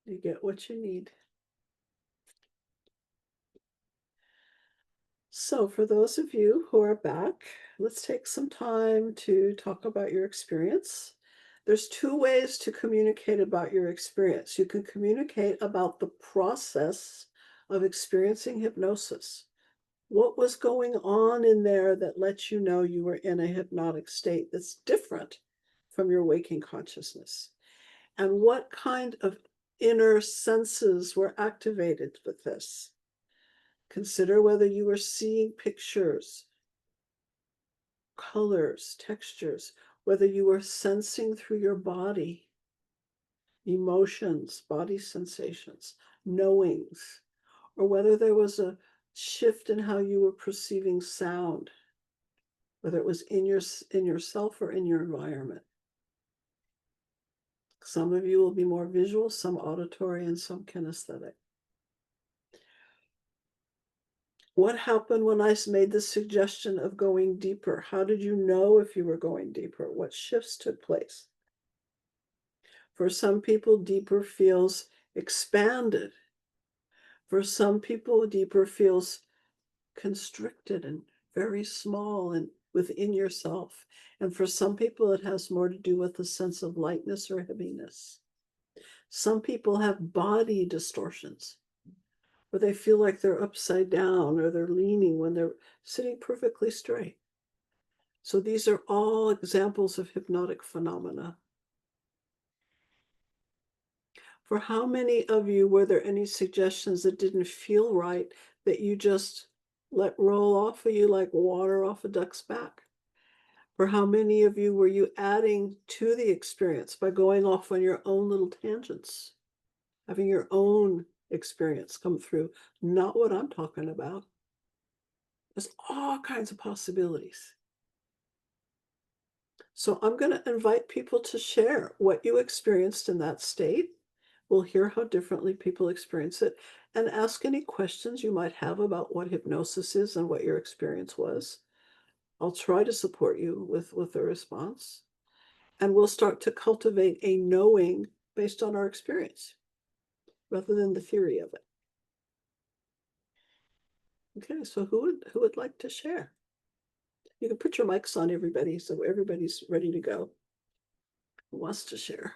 You get what you need. So for those of you who are back, let's take some time to talk about your experience. There's 2 ways to communicate about your experience. You can communicate about the process of experiencing hypnosis. What was going on in there that lets you know you were in a hypnotic state that's different from your waking consciousness? And what kind of inner senses were activated with this? Consider whether you were seeing pictures, colors, textures, whether you were sensing through your body, emotions, body sensations, knowings, or whether there was a shift in how you were perceiving sound, whether it was in yourself or in your environment. Some of you will be more visual, some auditory, and some kinesthetic. What happened when I made the suggestion of going deeper? How did you know if you were going deeper? What shifts took place? For some people, deeper feels expanded. For some people, deeper feels constricted and very small and within yourself. And for some people, it has more to do with a sense of lightness or heaviness. Some people have body distortions, where they feel like they're upside down or they're leaning when they're sitting perfectly straight. So these are all examples of hypnotic phenomena. For how many of you were there any suggestions that didn't feel right that you just let roll off of you like water off a duck's back? For how many of you were you adding to the experience by going off on your own little tangents, having your own experience come through? Not what I'm talking about. There's all kinds of possibilities. So I'm going to invite people to share what you experienced in that state. We'll hear how differently people experience it and ask any questions you might have about what hypnosis is and what your experience was. I'll try to support you with a response. And we'll start to cultivate a knowing based on our experience rather than the theory of it. Okay, so who would like to share? You can put your mics on, everybody, so everybody's ready to go. Who wants to share?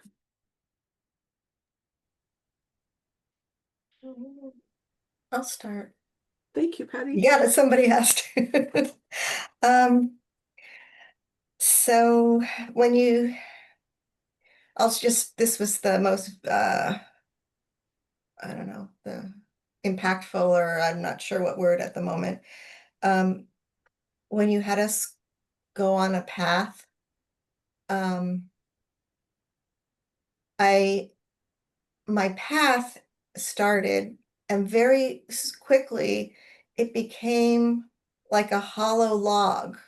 I'll start. Thank you, Patty. Yeah, somebody has to. So when this was the most, I don't know, the impactful, or I'm not sure what word at the moment. When you had us go on a path, my path started, and very quickly it became like a hollow log.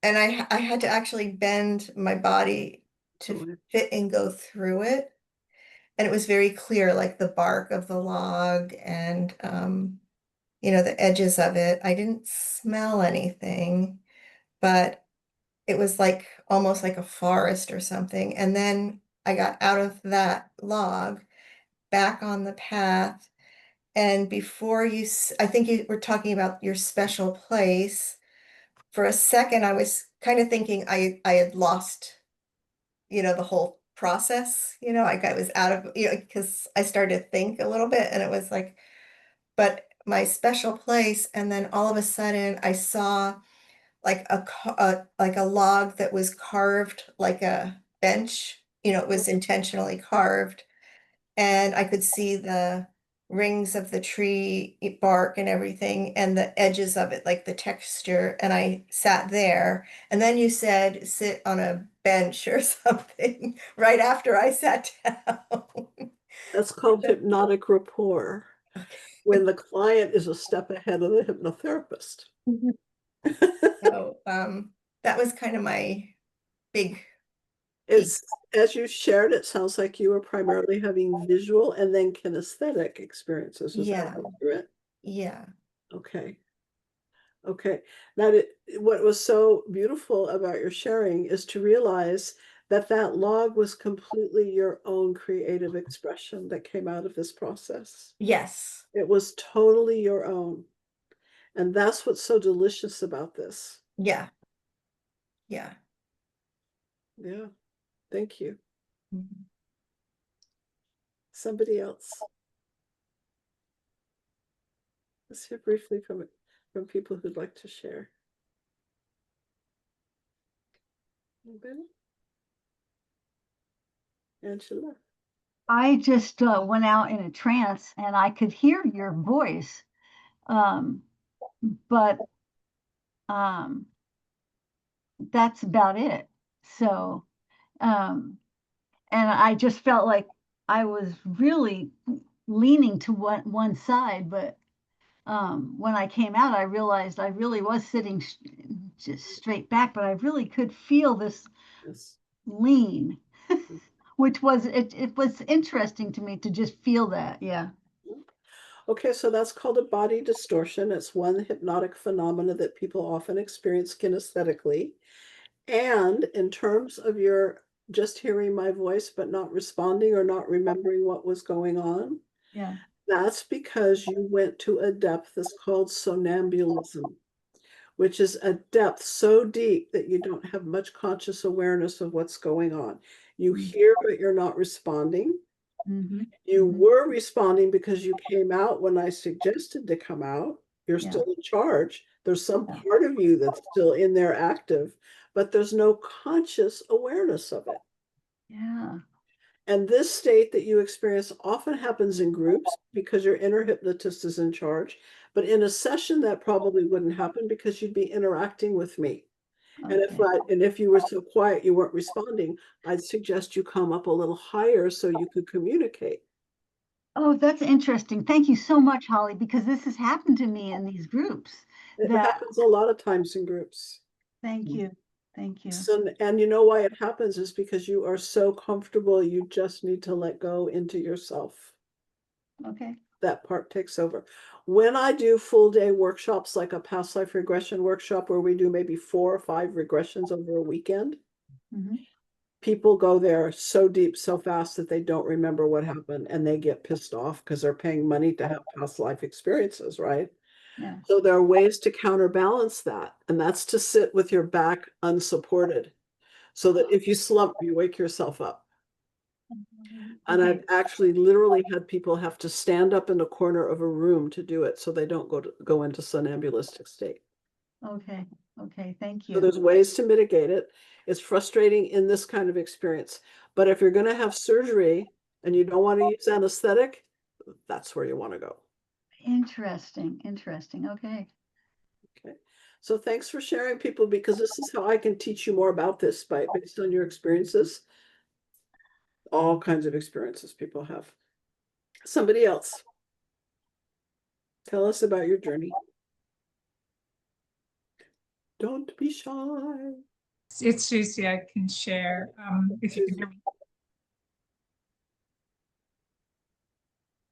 And I had to actually bend my body to fit and go through it. And it was very clear, like the bark of the log and, the edges of it. I didn't smell anything, but it was like almost like a forest or something. And then I got out of that log, back on the path. And before I think you were talking about your special place. For a second, I was kind of thinking I had lost, the whole process, like I was out of, because I started to think a little bit and it was like, but my special place. And then all of a sudden I saw like like a log that was carved like a bench, it was intentionally carved. And I could see the rings of the tree bark and everything and the edges of it, like the texture. And I sat there. And then you said, sit on a bench or something right after I sat down. That's called hypnotic rapport, when the client is a step ahead of the hypnotherapist. So that was kind of my big It's, as you shared, it sounds like you were primarily having visual and then kinesthetic experiences. Is that accurate? Yeah. Okay. Okay. Now, what was so beautiful about your sharing is to realize that that log was completely your own creative expression that came out of this process. Yes. It was totally your own. And that's what's so delicious about this. Yeah. Yeah. Yeah. Thank you. Mhm. Somebody else. Let's hear briefly from people who'd like to share. Anybody? Angela? I just went out in a trance and I could hear your voice. But that's about it. So, and I just felt like I was really leaning to one side, but when I came out, I realized I really was sitting just straight back, but I really could feel this Yes. lean, which was it was interesting to me to just feel that. Yeah. Okay, so that's called a body distortion. It's one hypnotic phenomena that people often experience kinesthetically. And in terms of your just hearing my voice but not responding or not remembering what was going on, Yeah. that's because you went to a depth that's called somnambulism, which is a depth so deep that you don't have much conscious awareness of what's going on. You hear, but you're not responding. Mm-hmm. You Mhm. were responding because you came out when I suggested to come out. You're Yeah. still in charge. There's some Yeah. part of you that's still in there active, but there's no conscious awareness of it. Yeah. And this state that you experience often happens in groups because your inner hypnotist is in charge. But in a session, that probably wouldn't happen because you'd be interacting with me. And Okay. if you were so quiet you weren't responding, I'd suggest you come up a little higher so you could communicate. Oh, that's interesting. Thank you so much, Holly, because this has happened to me in these groups. It That happens a lot of times in groups. thank you. Thank you. So, and you know why it happens is because you are so comfortable, you just need to let go into yourself. Okay. That part takes over. When I do full day workshops, like a past life regression workshop where we do maybe 4 or 5 regressions over a weekend, Mhm. people go there so deep, so fast that they don't remember what happened and they get pissed off because they're paying money to have past life experiences, right? Yeah. So there are ways to counterbalance that, and that's to sit with your back unsupported so that if you slump, you wake yourself up. And Okay. I've actually literally had people have to stand up in the corner of a room to do it so they don't go into somnambulistic state. Okay. Okay. Thank So you. there's ways to mitigate it. It's frustrating in this kind of experience. But if you're going to have surgery and you don't want to use anesthetic, that's where you want to go. Interesting. Interesting. Okay. Okay. So thanks for sharing, people, because this is how I can teach you more about this based on your experiences. All kinds of experiences people have. Somebody else. Tell us about your journey. Don't be shy. It's Susie. I can share. If you can hear me.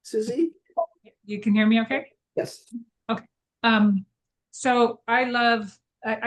Susie? You can hear me okay? Yes. Okay. So I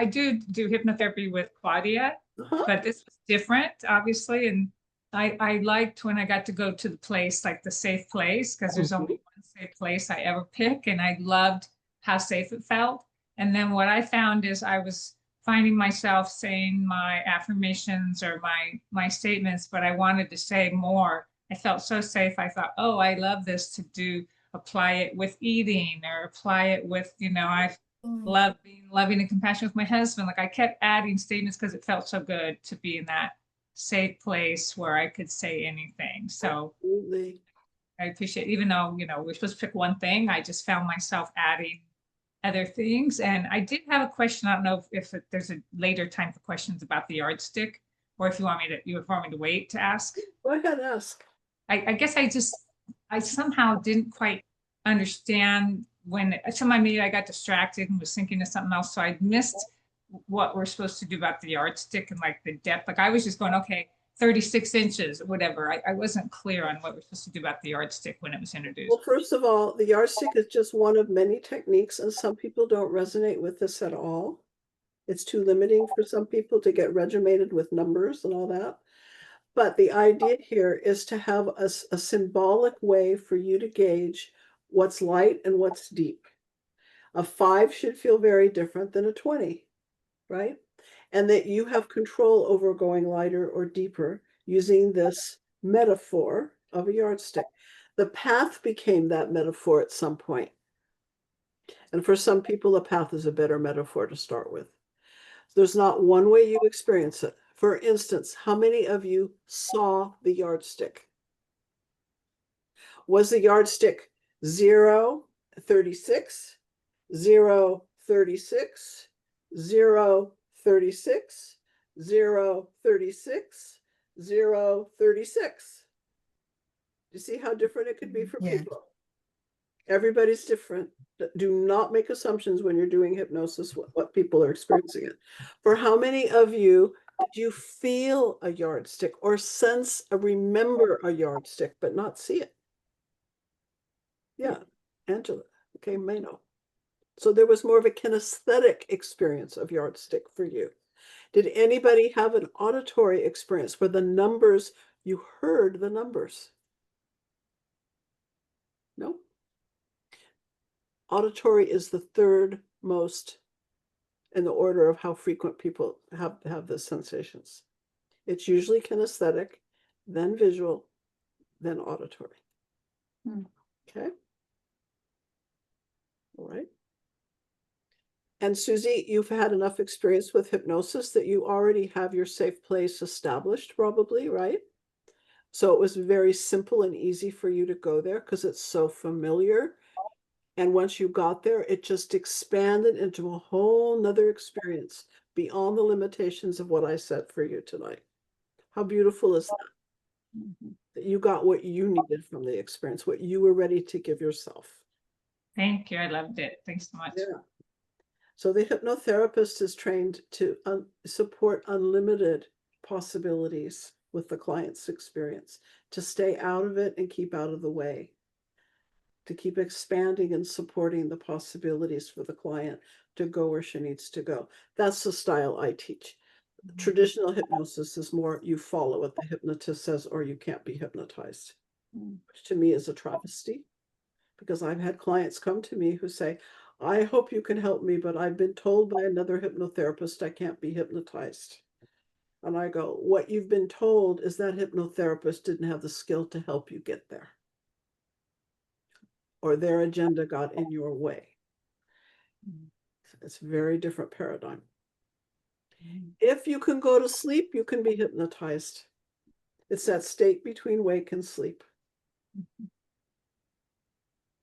do hypnotherapy with Claudia, Uh-huh. but this was different, obviously. And I liked when I got to go to the place, like the safe place, because there's only one safe place I ever pick. And I loved how safe it felt. And then what I found is I was finding myself saying my affirmations or my statements, but I wanted to say more. I felt so safe. I thought, oh, I love this to do, apply it with eating or apply it with, I've loved being loving and compassionate with my husband. Like I kept adding statements because it felt so good to be in that safe place where I could say anything. So Absolutely. I appreciate, even though, we're supposed to pick one thing, I just found myself adding other things. And I did have a question. I don't know if there's a later time for questions about the yardstick, or if you want me to wait to ask. Go ahead, ask. I guess I somehow didn't quite understand when maybe I got distracted and was thinking of something else. So I missed what we're supposed to do about the yardstick and like the depth. Like I was just going, okay, 36 inches, whatever. I wasn't clear on what we're supposed to do about the yardstick when it was introduced. Well, first of all, the yardstick is just one of many techniques, and some people don't resonate with this at all. It's too limiting for some people to get regimented with numbers and all that. But the idea here is to have a symbolic way for you to gauge what's light and what's deep. A 5 should feel very different than a 20, right? And that you have control over going lighter or deeper using this metaphor of a yardstick. The path became that metaphor at some point. And for some people, the path is a better metaphor to start with. There's not one way you experience it. For instance, how many of you saw the yardstick? Was the yardstick 0, 36, 0, 36, 0, 36, 0, 36, 0, 36. You see how different it could be for Yeah. people? Everybody's different. Do not make assumptions when you're doing hypnosis, what people are experiencing it. For how many of you did you feel a yardstick or sense or remember a yardstick, but not see it? Yeah, Angela. Okay, Mano. So there was more of a kinesthetic experience of yardstick for you. Did anybody have an auditory experience where the numbers, you heard the numbers? No? Auditory is the third most in the order of how frequent people have the sensations. It's usually kinesthetic, then visual, then auditory. Hmm. Okay. All right. And Susie, you've had enough experience with hypnosis that you already have your safe place established, probably, right? So it was very simple and easy for you to go there because it's so familiar. And once you got there, it just expanded into a whole nother experience beyond the limitations of what I set for you tonight. How beautiful is that? Mhm. That you got what you needed from the experience, what you were ready to give yourself. Thank you. I loved it. Thanks so much. Yeah. So the hypnotherapist is trained to support unlimited possibilities with the client's experience, to stay out of it and keep out of the way, to keep expanding and supporting the possibilities for the client to go where she needs to go. That's the style I teach. Traditional hypnosis is more you follow what the hypnotist says or you can't be hypnotized, which to me is a travesty, because I've had clients come to me who say, I hope you can help me, but I've been told by another hypnotherapist I can't be hypnotized. And I go, what you've been told is that hypnotherapist didn't have the skill to help you get there, or their agenda got in your way. It's a very different paradigm. If you can go to sleep, you can be hypnotized. It's that state between wake and sleep.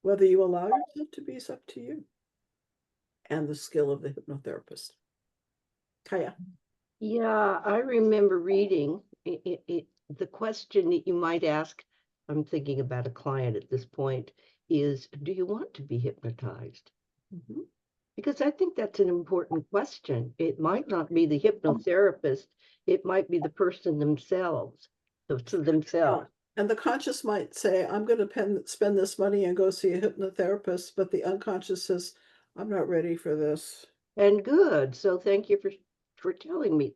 Whether you allow yourself to be is up to you and the skill of the hypnotherapist. Kaya. Yeah, I remember reading the question that you might ask. I'm thinking about a client at this point is, do you want to be hypnotized? Mm-hmm. Because I think that's an important question. It might not be the hypnotherapist, it might be the person themselves, to themselves. And the conscious might say, I'm going to spend this money and go see a hypnotherapist, but the unconscious says, I'm not ready for this. And good. So thank you for telling me.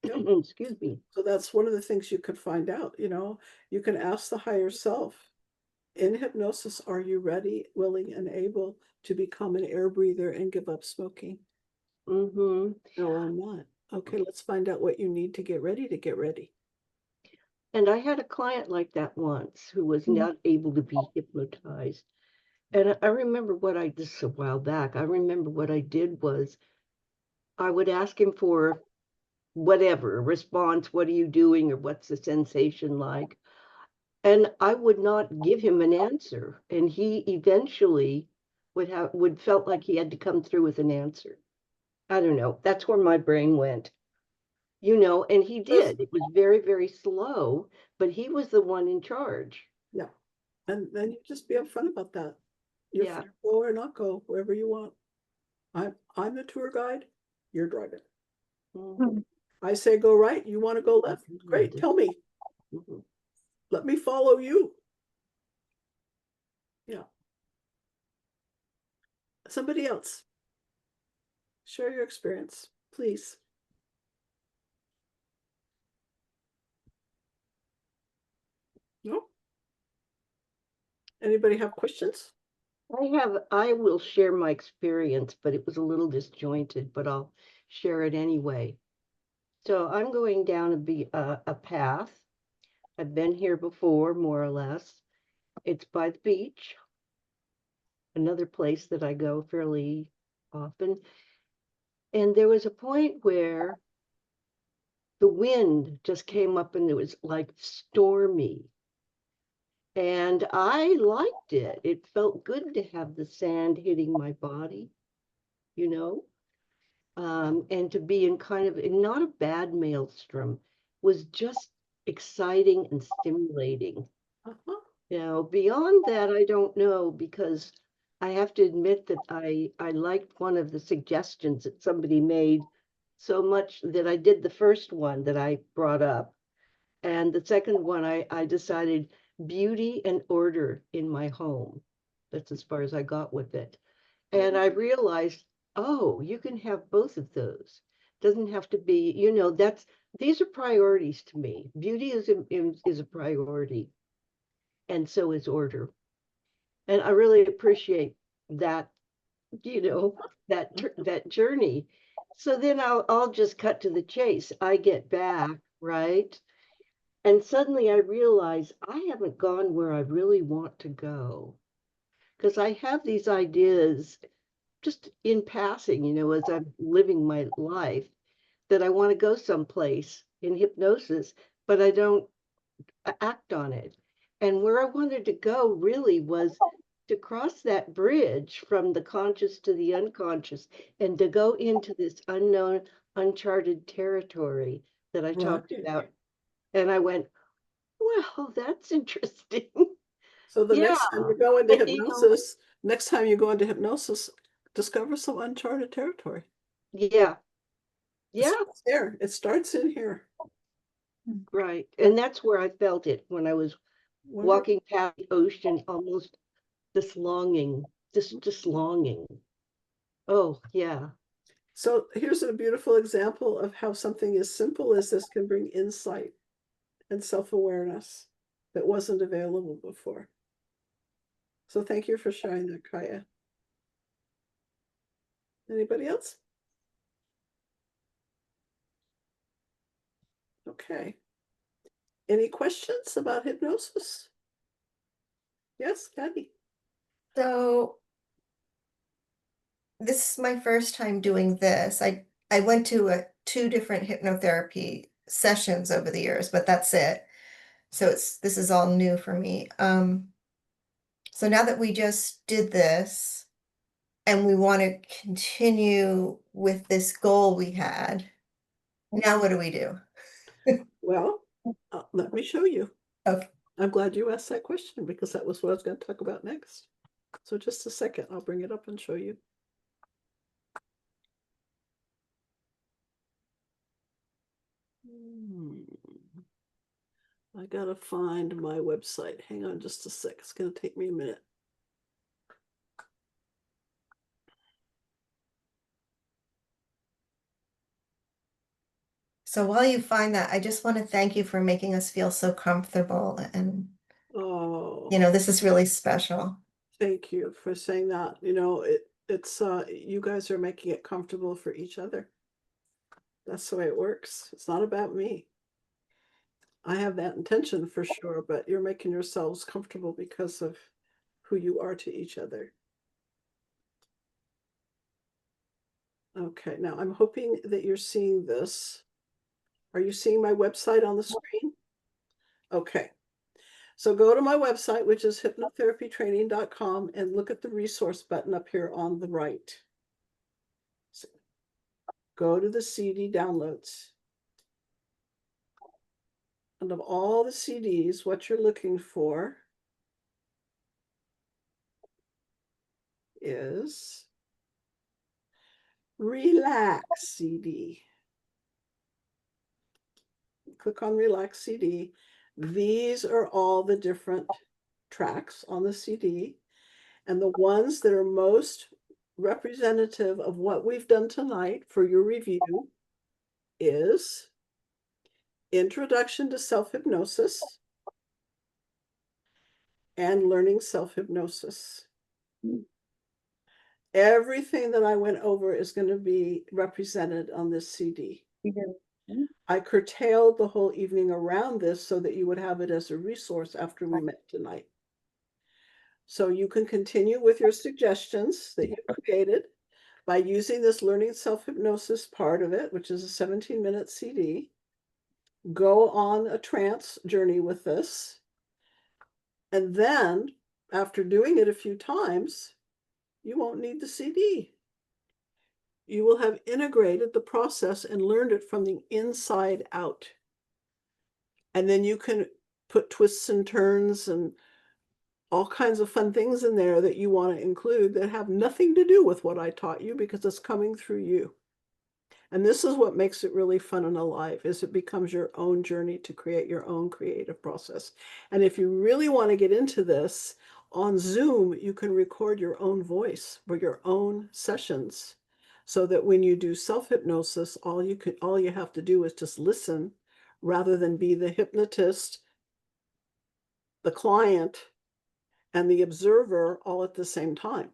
Yep. Excuse me. So that's one of the things you could find out. You can ask the higher self, in hypnosis, are you ready, willing, and able to become an air breather and give up smoking? Mm-hmm. No, I'm not. Okay, let's find out what you need to get ready to get ready. And I had a client like that once who was not able to be hypnotized. And I remember this is a while back. I remember what I did was I would ask him for whatever a response. What are you doing? Or what's the sensation like? And I would not give him an answer. And he eventually would felt like he had to come through with an answer. I don't know. That's where my brain went. And he did. It was very, very slow, but he was the one in charge. Yeah. And then you just be upfront about that. You're Yeah. free to go or not go, wherever you want. I'm the tour guide, you're driving. Mhm. I say go right, you want to go left. Great, tell me. Mhm. Let me follow you. Yeah. Somebody else. Share your experience, please. No? Anybody have questions? I will share my experience, but it was a little disjointed, but I'll share it anyway. So I'm going down a path. I've been here before, more or less. It's by the beach, another place that I go fairly often. And there was a point where the wind just came up and it was like stormy. And I liked it. It felt good to have the sand hitting my body, you know. and to be in kind of not a bad maelstrom was just exciting and stimulating. Uh-huh. Beyond that, I don't know, because I have to admit that I liked one of the suggestions that somebody made so much that I did the first one that I brought up. And the second one, I decided beauty and order in my home. That's as far as I got with it. And I realized, oh, you can have both of those. Doesn't have to be, these are priorities to me. Beauty is a priority, and so is order. And I really appreciate that, that journey. So then I'll just cut to the chase. I get back, right? And suddenly I realize I haven't gone where I really want to go. Because I have these ideas just in passing, as I'm living my life, that I want to go someplace in hypnosis, but I don't act on it. And where I wanted to go really was to cross that bridge from the conscious to the unconscious and to go into this unknown, uncharted territory that I talked Right. about. And I went, well, that's interesting. So the Yeah. next time you go into And, hypnosis, discover some uncharted territory. yeah, It yeah, starts there. It starts in here. right. And that's where I felt it when I was Wonderful. walking past the ocean, almost this longing, just longing. Oh, yeah. So here's a beautiful example of how something as simple as this can bring insight and self-awareness that wasn't available before. So thank you for sharing that, Kaya. Anybody else? Okay. Any questions about hypnosis? Yes, Patty. So this is my first time doing this. I went to two different hypnotherapy sessions over the years, but that's it. So this is all new for me. So now that we just did this and we want to continue with this goal we had, now what do we do? Well, let me show you. Okay. I'm glad you asked that question because that was what I was going to talk about next. So just a second, I'll bring it up and show you. I gotta find my website. Hang on just a sec. It's gonna take me a minute. So while you find that, I just want to thank you for making us feel so comfortable. And, Oh, this is really special. thank you for saying that. It's you guys are making it comfortable for each other. That's the way it works. It's not about me. I have that intention for sure, but you're making yourselves comfortable because of who you are to each other. Okay, now I'm hoping that you're seeing this. Are you seeing my website on the screen? Okay. So go to my website, which is hypnotherapytraining.com, and look at the resource button up here on the right. So go to the CD downloads. And of all the CDs, what you're looking for is Relax CD. Click on Relax CD. These are all the different tracks on the CD. And the ones that are most representative of what we've done tonight for your review is Introduction to Self-Hypnosis and Learning Self-Hypnosis. Everything that I went over is going to be represented on this CD. I curtailed the whole evening around this so that you would have it as a resource after we met tonight. So you can continue with your suggestions that you created by using this learning self-hypnosis part of it, which is a 17-minute CD. Go on a trance journey with this. And then after doing it a few times, you won't need the CD. You will have integrated the process and learned it from the inside out. And then you can put twists and turns and all kinds of fun things in there that you want to include that have nothing to do with what I taught you because it's coming through you. And this is what makes it really fun and alive, is it becomes your own journey to create your own creative process. And if you really want to get into this, on Zoom, you can record your own voice or your own sessions so that when you do self-hypnosis, all you have to do is just listen rather than be the hypnotist, the client, and the observer all at the same time.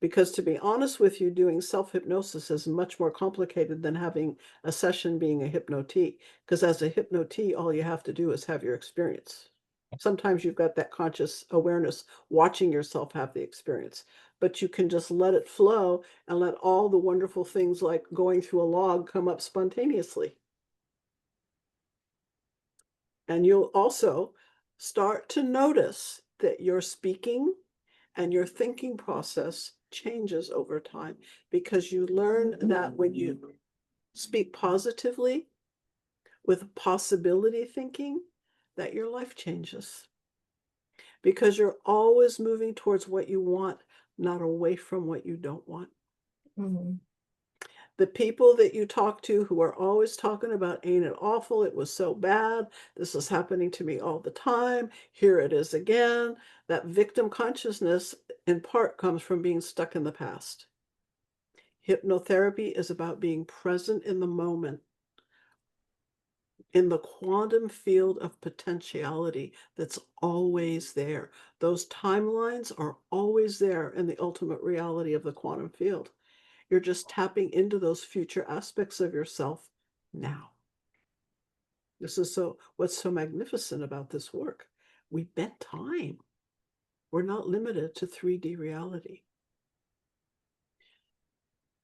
Because to be honest with you, doing self-hypnosis is much more complicated than having a session being a hypnotee. Because as a hypnotee, all you have to do is have your experience. Sometimes you've got that conscious awareness watching yourself have the experience, but you can just let it flow and let all the wonderful things like going through a log come up spontaneously. And you'll also start to notice that your speaking and your thinking process changes over time because you learn that when you speak positively with possibility thinking, that your life changes because you're always moving towards what you want, not away from what you don't want. The people that you talk to who are always talking about, ain't it awful? It was so bad. This is happening to me all the time. Here it is again. That victim consciousness in part comes from being stuck in the past. Hypnotherapy is about being present in the moment, in the quantum field of potentiality that's always there. Those timelines are always there in the ultimate reality of the quantum field. You're just tapping into those future aspects of yourself now. This is what's so magnificent about this work. We bent time. We're not limited to 3D reality.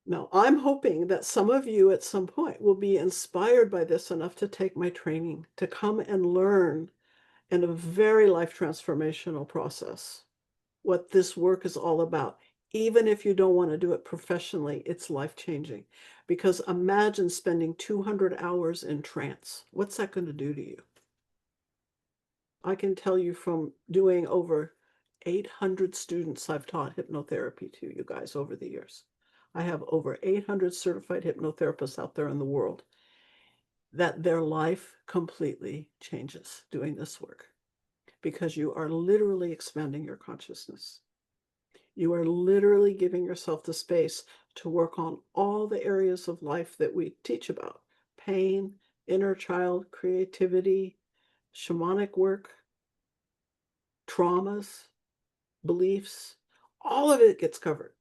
Now, I'm hoping that some of you at some point will be inspired by this enough to take my training, to come and learn in a very life transformational process what this work is all about. Even if you don't want to do it professionally, it's life-changing. Because imagine spending 200 hours in trance. What's that going to do to you? I can tell you from doing over 800 students I've taught hypnotherapy to, you guys, over the years. I have over 800 certified hypnotherapists out there in the world, that their life completely changes doing this work because you are literally expanding your consciousness. You are literally giving yourself the space to work on all the areas of life that we teach about: pain, inner child, creativity, shamanic work, traumas, beliefs, all of it gets covered.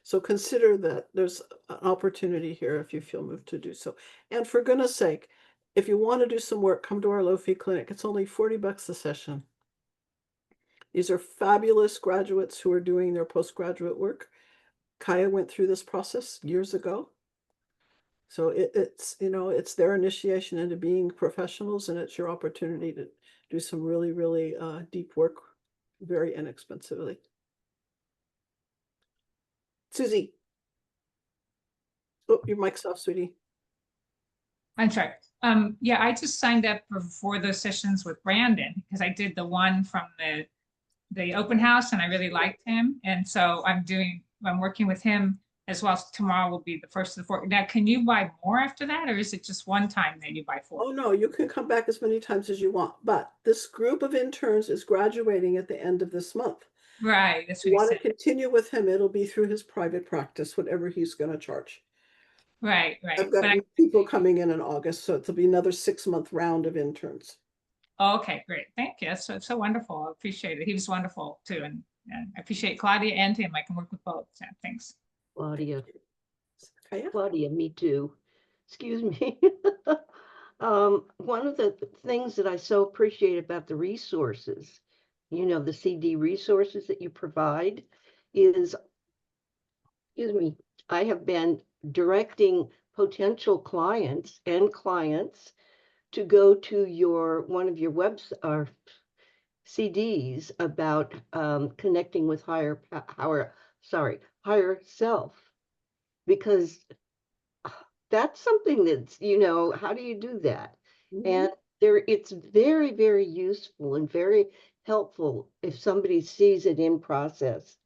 So consider that there's an opportunity here if you feel moved to do so. And for goodness sake, if you want to do some work, come to our low-fee clinic. It's only $40 a session. These are fabulous graduates who are doing their postgraduate work. Kaya went through this process years ago. So it's their initiation into being professionals, and it's your opportunity to do some really, really deep work very inexpensively. Susie. Oh, your mic's off, sweetie. I'm sorry. Yeah, I just signed up for those sessions with Brandon because I did the one from the open house and I really liked him. And so I'm working with him as well. Tomorrow will be the first of the 4. Now, can you buy more after that, or is it just one time that you buy 4? Oh, no, you can come back as many times as you want. But this group of interns is graduating at the end of this month. Right. That's If you what he want to said. continue with him, it'll be through his private practice, whatever he's going to charge. Right. I've But got new people coming in August, so it'll be another 6-month round of interns. okay, great. Thank you. That's so wonderful. I appreciate it. He was wonderful too. And I appreciate Claudia and him. I can work with both. So thanks. Claudia. Kaya? Claudia, me too. Excuse me. One of the things that I so appreciate about the resources, the CD resources that you provide is, excuse me, I have been directing potential clients to go to one of your webs or CDs about connecting with higher self. because that's something that's, how do you do that? Mhm. And it's very, very useful and very helpful if somebody sees it in process,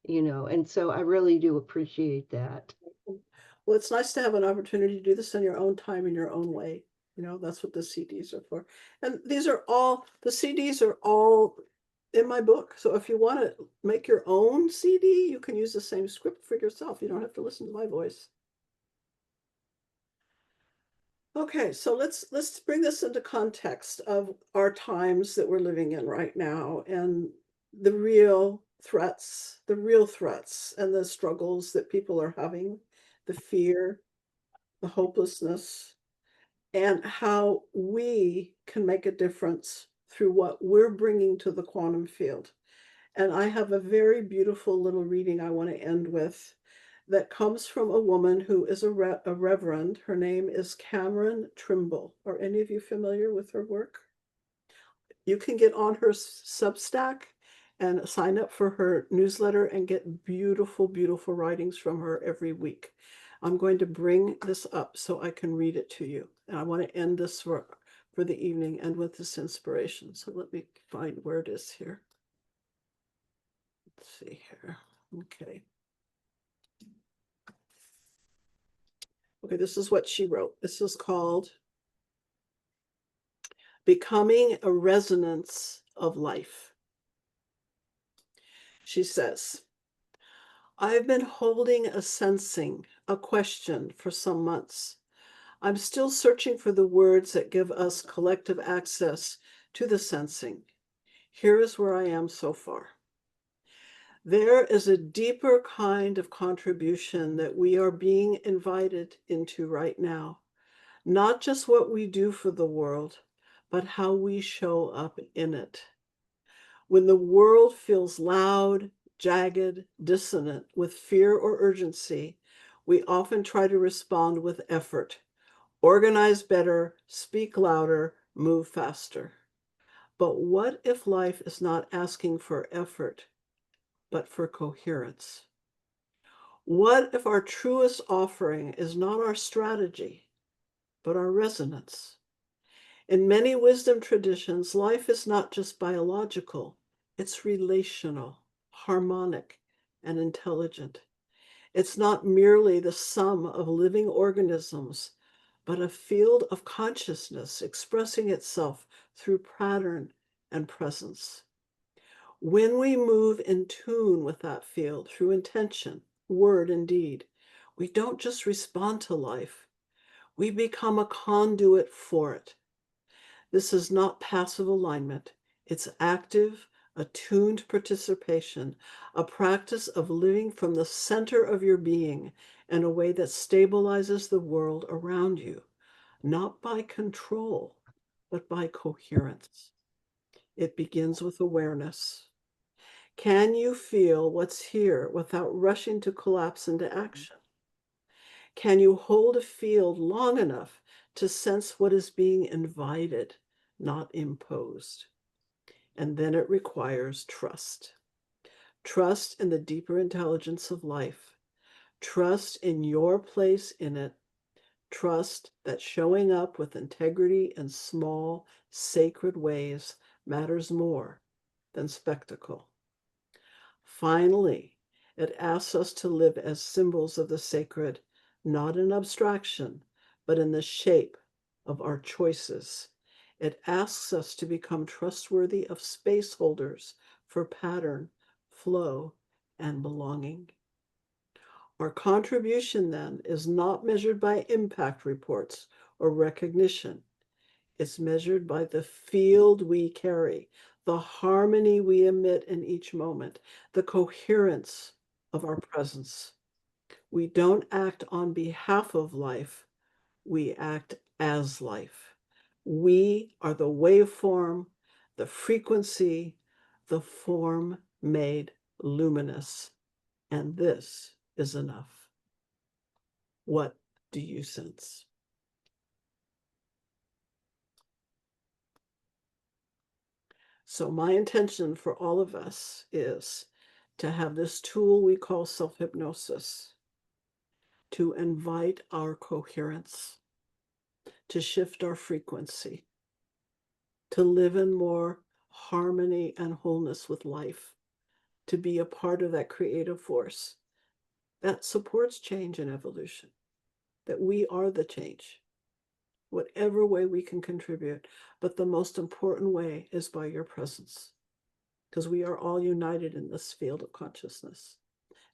and so I really do appreciate that. Well, it's nice to have an opportunity to do this in your own time, in your own way. That's what the CDs are for. And the CDs are all in my book. So if you want to make your own CD, you can use the same script for yourself. You don't have to listen to my voice. Okay, so let's bring this into context of our times that we're living in right now and the real threats and the struggles that people are having, the fear, the hopelessness, and how we can make a difference through what we're bringing to the quantum field. And I have a very beautiful little reading I want to end with that comes from a woman who is a reverend. Her name is Cameron Trimble. Are any of you familiar with her work? You can get on her Substack and sign up for her newsletter and get beautiful, beautiful writings from her every week. I'm going to bring this up so I can read it to you. And I want to end this for the evening and with this inspiration. So let me find where it is here. Let's see here. Okay. Okay, this is what she wrote. This is called Becoming a Resonance of Life. She says, I've been holding a sensing, a question for some months. I'm still searching for the words that give us collective access to the sensing. Here is where I am so far. There is a deeper kind of contribution that we are being invited into right now. Not just what we do for the world, but how we show up in it. When the world feels loud, jagged, dissonant with fear or urgency, we often try to respond with effort, organize better, speak louder, move faster. But what if life is not asking for effort, but for coherence? What if our truest offering is not our strategy, but our resonance? In many wisdom traditions, life is not just biological, it's relational, harmonic, and intelligent. It's not merely the sum of living organisms, but a field of consciousness expressing itself through pattern and presence. When we move in tune with that field through intention, word, and deed, we don't just respond to life, we become a conduit for it. This is not passive alignment. It's active, attuned participation, a practice of living from the center of your being in a way that stabilizes the world around you, not by control, but by coherence. It begins with awareness. Can you feel what's here without rushing to collapse into action? Can you hold a field long enough to sense what is being invited, not imposed? And then it requires trust. Trust in the deeper intelligence of life. Trust in your place in it. Trust that showing up with integrity in small, sacred ways matters more than spectacle. Finally, it asks us to live as symbols of the sacred, not in abstraction, but in the shape of our choices. It asks us to become trustworthy of space holders for pattern, flow, and belonging. Our contribution then is not measured by impact reports or recognition. It's measured by the field we carry, the harmony we emit in each moment, the coherence of our presence. We don't act on behalf of life, we act as life. We are the waveform, the frequency, the form made luminous. And this is enough. What do you sense? So my intention for all of us is to have this tool we call self-hypnosis to invite our coherence, to shift our frequency, to live in more harmony and wholeness with life, to be a part of that creative force that supports change and evolution, that we are the change, whatever way we can contribute. But the most important way is by your presence, because we are all united in this field of consciousness.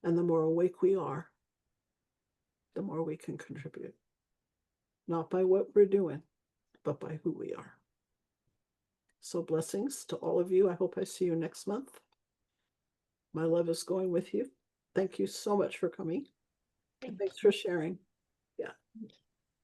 And the more awake we are, the more we can contribute, not by what we're doing, but by who we are. So blessings to all of you. I hope I see you next month. My love is going with you. Thank you so much for coming. And thanks for sharing.